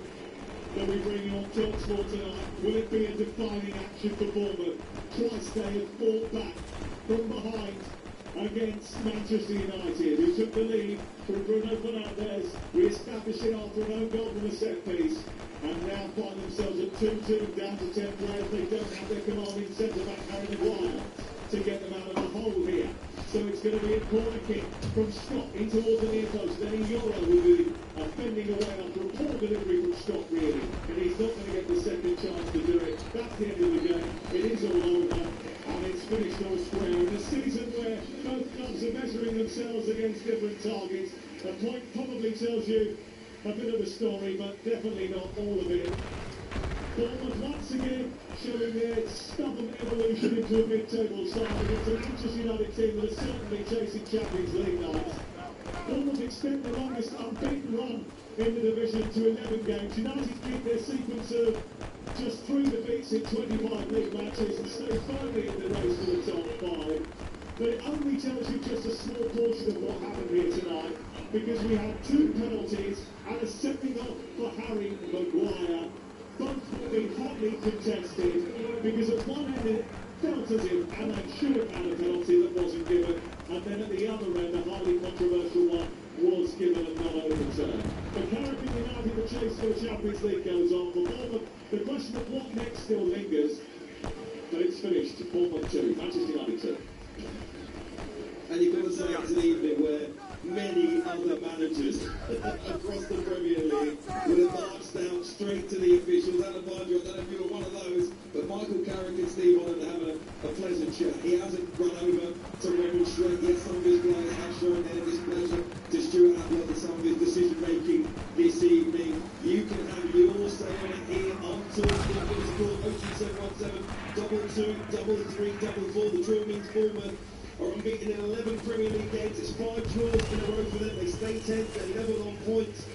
that we bring on TalkSport tonight. Will it be a defining action for Bournemouth? Twice they have fought back from behind against Manchester United, who took the lead from Bruno Fernandes, re-establishing after an own goal from a set piece, and now find themselves at 2-2, down to 10 players. They don't have their commanding centre-back Harry Maguire to get them out of the hole here. So it's going to be a corner kick from Scott in towards the near post. Then Yoro will be fending away after a poor delivery from Scott, really. And he's not going to get the second chance to do it. That's the end of the game. It is all over. And it's finished all square. In a season where both clubs are measuring themselves against different targets, a point probably tells you a bit of a story, but definitely not all of it. Bournemouth once again showing their stubborn evolution into a mid-table side against a Manchester United team that is certainly chasing Champions League nights. Bournemouth extend the longest unbeaten run in the division to 11 games. United keep their sequence of just 3 defeats in 25 league matches and stay firmly in the race for the top 5. But it only tells you just a small portion of what happened here tonight, because we had 2 penalties and a sending off for Harry Maguire. Both will be hotly contested, because at one end it felt as if Alan should have had a penalty that wasn't given, and then at the other end a highly controversial one was given and not overturned. For Caribbean United, the chase for the Champions League goes on. For Bournemouth, the question of what next still lingers, but it's finished. Bournemouth 2, Manchester United 2. And you've got to say it's an evening where many other managers across the Premier League would have marched down straight to the officials. And mind you, I don't know if you were one of those, but Michael Carrick and Steve Holland are having a pleasant chat. He hasn't run over to remonstrate yet. Some of his players have shown their displeasure to Stuart Atwell and some of his decision-making this evening. You can have your say on it here on TalkSport. Give us a call, 02717 222 344. The draw means Bournemouth are unbeaten in 11 Premier League games. It's 5 draws in a row for them. They stay 10th, they're level on points.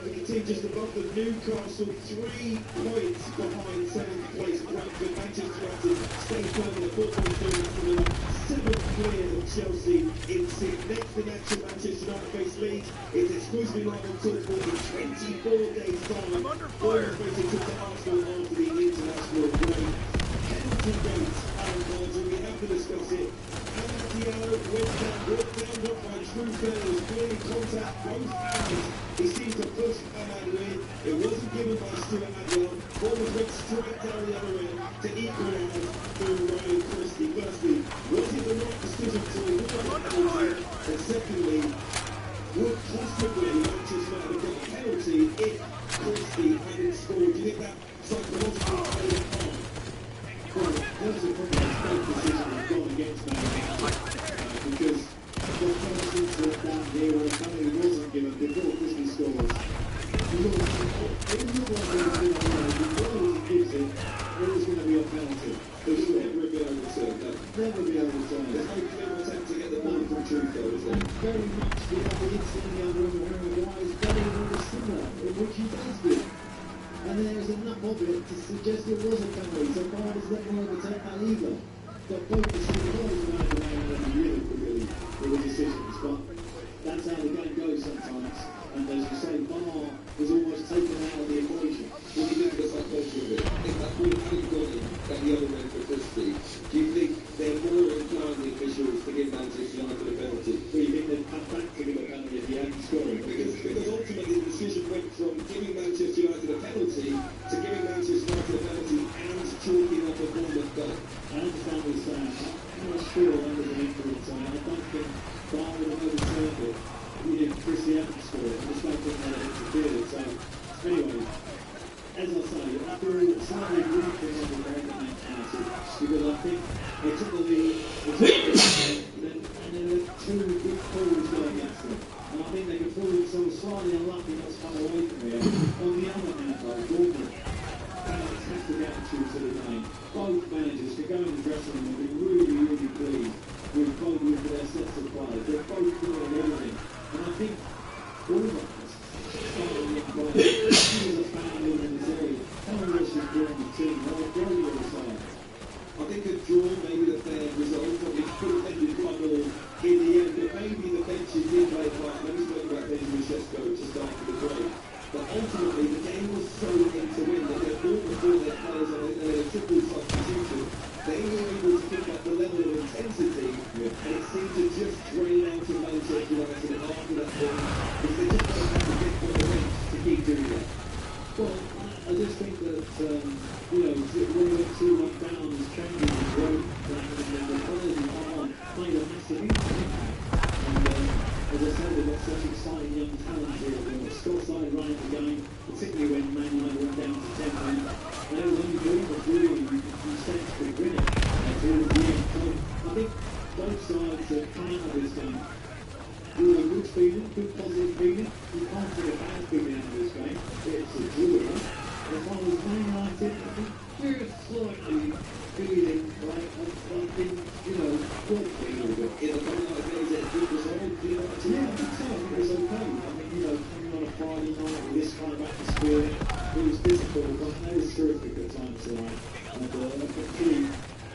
The team just above the Newcastle, 3 points behind 7th place Brentford. Manchester United stay firm in the football tournament, 7th clear of Chelsea in 6th. Next in action, Manchester United face Leeds. It's exclusively live on TalkSport in 24 days' time. Bournemouth facing to Arsenal after the international break. Penalty gates, Aaron Barnes, and we have to discuss it. Diallo went down, not by true fair. There was clearly contact, both hands. He seemed to push Ahmad in. It wasn't given by Stuart Atwell. Bournemouth went straight down the other end to equalise through Ryan Christie. Firstly, was it the right decision to reward the penalty? And secondly, would possibly Manchester United have got a penalty if Christie hadn't scored? Do you think that psychologically played a part? Well, there's a probably a mistake decision that's gone against Man United, because the penalties that down here where a penalty wasn't given before Christie scores. It was before he gives it, there is going to be a penalty. It should never be overturned. Never be overturned. There's no clear attempt to get the ball from Truco, is there? Very much the other incident in the other room where Maguire is very, very similar, in which he does this. and there is enough of it to suggest it was a penalty, so Barnes let them overtake that either. But both the guys around the way and really quickly with the decisions, but that's how the game goes sometimes. And as you say, VAR was almost taken out of the equation. When you look at the psychology of it, if that ball hadn't gone in at the other end for Christie, do you think they're more inclined, the officials, to give Manchester United a penalty? Or you think they'd come back to give a penalty if he hadn't scored? Because ultimately the decision went from giving Manchester United a penalty to giving Manchester United a penalty and chalking up a Bournemouth goal. I understand what you're saying. I'm not sure that was an injury time. I don't think VAR would have overturned it if Christie hadn't scored. I just don't think that interfered. So, anyway, as I say, I feel slightly weakening on the break mentality because I think they took the lead, and then there were two big calls going against them. And I think they could feel themselves slightly unlucky not to come away from here. On the other hand, though, Bournemouth fantastic attitude to the game. Both managers could go in the dressing room and be really, really pleased with both of their sets of players. They're both doing everything. And I think all of us starting with Brian, he was a fan in this area. How much is drawing the team? How much are side? I think a draw may be the fair result, probably could have ended quite well in the end, but maybe the benches did play a part. Let me talk about Benjamin Sesko just after the break. But ultimately, the game was so in to win that they brought before their players on a triple substitution. They were able to pick up the level of intensity, and it seemed to just drain out of Manchester United after that point, because they just don't have to get on the bench to keep doing that. Well, I just think that, when we went 2-1 down, there's changes in growth, and the players in Ireland made a massive impact. And as I said, they've got such exciting young talent here. They've got still side running the game, particularly when Man United went down to 10 men. And it was only Bournemouth really you sense could win it towards the end. So I think both sides have come out of this game with a good feeling, good positive feeling. You can't get a bad feeling out of this game. It's a draw. As long as Man United, I think we're slightly feeling like I've been, what feeling a bit. In the final night days, it's good result. Yeah, I think so. I think it was okay. I mean, coming on a Friday night with this kind of atmosphere, it was difficult, but they were terrific at times tonight. And I think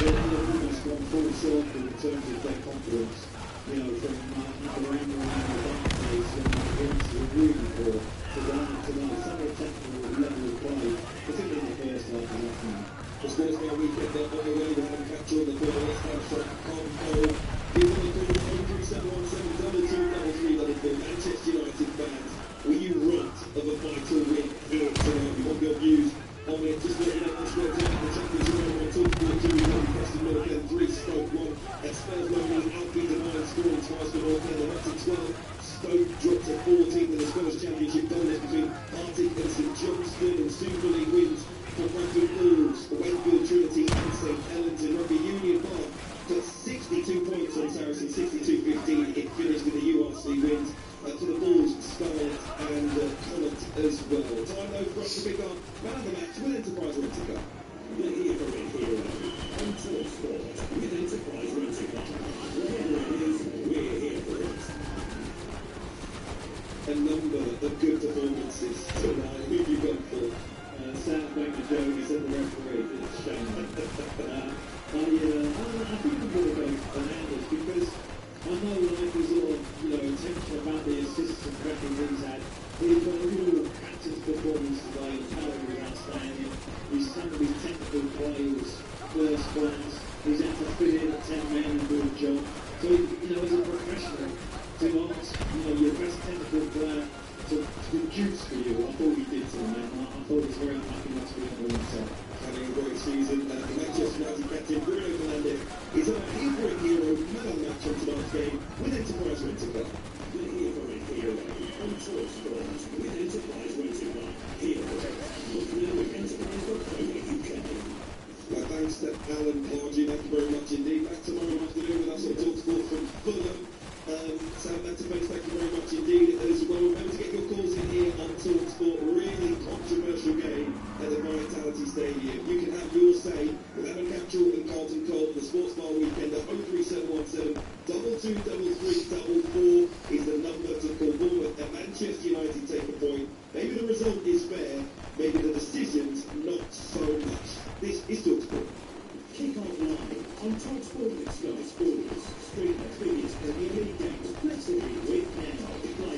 they've almost gone full circle in terms of their confidence. From around the back place and the games were really poor to down tonight. Some of the technical level of play, particularly in the first half of that game. The Sports Mail weekend on the way with Adam Catchell, the former West Ham shot, Carl Cole. Give them a call, 03717 Manchester United fans, were you right of a vital win here tonight? We want your views on it. Just let you know what's going on in the Championship on Talksport 2. We've got Preston North End 3-1. At Spurs Lonely, Alfie Devine scoring twice for North End. Up to 12. Stoke dropped to 14 in the Scottish Championship. Goals between Partick and St Johnstone, and Super League wins for Bradford Wolves, Wakefield Trinity and St Helens. In Rugby Union Park got 62 points on Saracen, 62-15. It finished with the URC wins for the Bulls, Scarlet and Connacht as well. Time though for us to pick up man of the match with Enterprise Rent-A-Car. The hero in Hero on Talksport with Enterprise Rent-A-Car. Whatever it is, we're here for it. A number of good performances tonight. Who have you gone for? South Banker Jones and the referee. It's a shame. I think I'm going to go Fernandez because I know like there's a lot of attention about the assists and referees had. He's got a real captain's performance today. Harry was outstanding. Some of his technical play was first class. He's had to fit in at 10 men and do a job. So as a professional, to ask your best technical player to produce for you, I thought he did tonight. I thought he was very unlucky not to be able to himself. Having a great season, the Manchester United captain Bruno Fernandes is our favourite hero man of the match on tonight's game with Enterprise Rent-A-Car. The hero in Hero on Talksport with Enterprise Rent-A-Car. Hero. Look now at enterprise.co.uk. Well, thanks to Alan Clargy, thank you very much indeed. Back tomorrow afternoon with us on Talksport from Fulham. Southampton fans, thank you very much indeed as well. Remember to get your calls in here on Talksport. Really controversial game at the Vitality Stadium. You can have your say with Adam Catchell and Carlton Cole. The Sports Bar weekend at 03717 223344 is the number to call. Bournemouth and Manchester United take a point. Maybe the result is fair. Maybe the decision so much. This is TalkSport. Kick off live on TalkSport with Sky Sports. Stream the biggest Premier League games flexibly with now.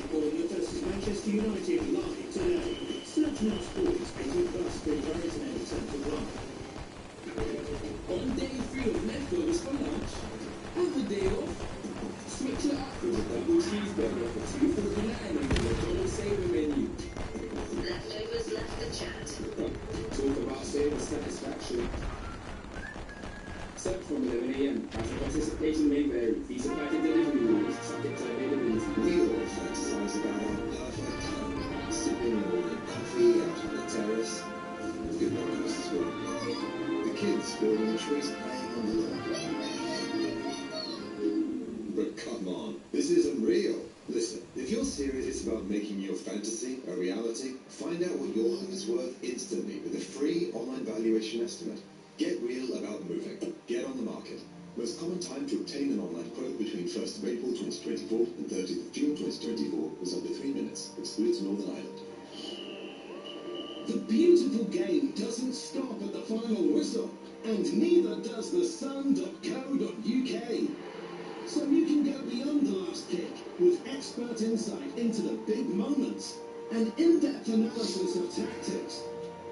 Playroom versus Manchester United live today. Search Now Sports 18 plus for various entertainment to run. On day 3 of leftovers for lunch, have a day off. Switch it up with a double cheeseburger for $2.49 on the McDonald's Saver menu. Leftovers left the chat. Talk about saver satisfaction. Set from 11 a.m. After participation may vary. Visa packet delivery rules subject to availability. We all fantasize about our perfect home, sipping a morning coffee out on the terrace. Good morning, Mrs. Wood. The kids building the trees, playing on the lawn. But come on, this isn't real. Listen, if you're serious about making your fantasy a reality, find out what your home is worth instantly with a free online valuation estimate. Get real about moving. Get on the market. Most common time to obtain an online quote between 1st of April 2024 and 30th of June 2024 was under 3 minutes, excludes Northern Ireland. The beautiful game doesn't stop at the final whistle, and neither does the sun.co.uk. So you can go beyond the last kick with expert insight into the big moments and in-depth analysis of tactics,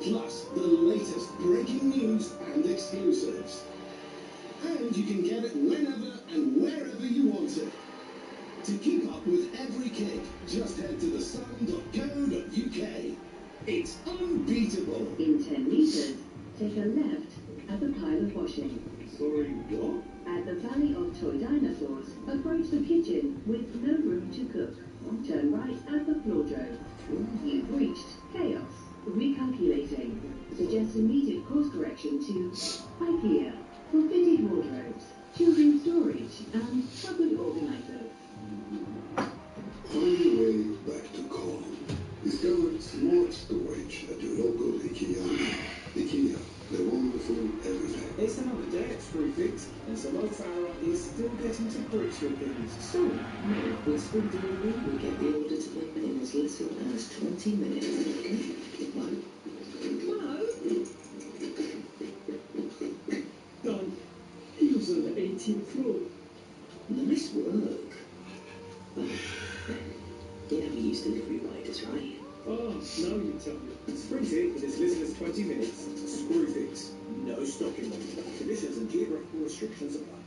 plus the latest breaking news and exclusives. And you can get it whenever and wherever you want it. To keep up with every kick, just head to thesun.co.uk. It's unbeatable. In 10 meters, take a left at the pile of washing. Sorry, what? At the Valley of Toy Dinosaurs, approach the kitchen with no room to cook. Turn right at the floor drove. You've reached chaos. Recalculating. Suggest immediate course correction to IKEA for fitted wardrobes, children's storage, and cupboard organizers. Find your way back to calm. Discover smart storage at your local IKEA. IKEA, they're wonderful every day. It's another day at Screwfix, and Samofara is still getting to grips with things. So, now with Spoon Delivery, we get the order to them in as little as 20 minutes. Done. He was on the 18th floor. Nice work. You never use delivery riders, right? Oh, now you tell me. Sprint it in as little as 20 minutes. Screwfix. No stopping. Conditions and geographical restrictions apply.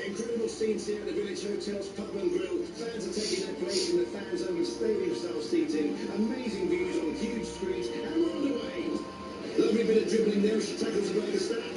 Incredible scenes here at the Village Hotel's Pub and Grill. Fans are taking their place in the fan zone with stadium-style seating. Amazing views on huge screens and we're on the way. Lovely bit of dribbling there as she tackles the burger staff.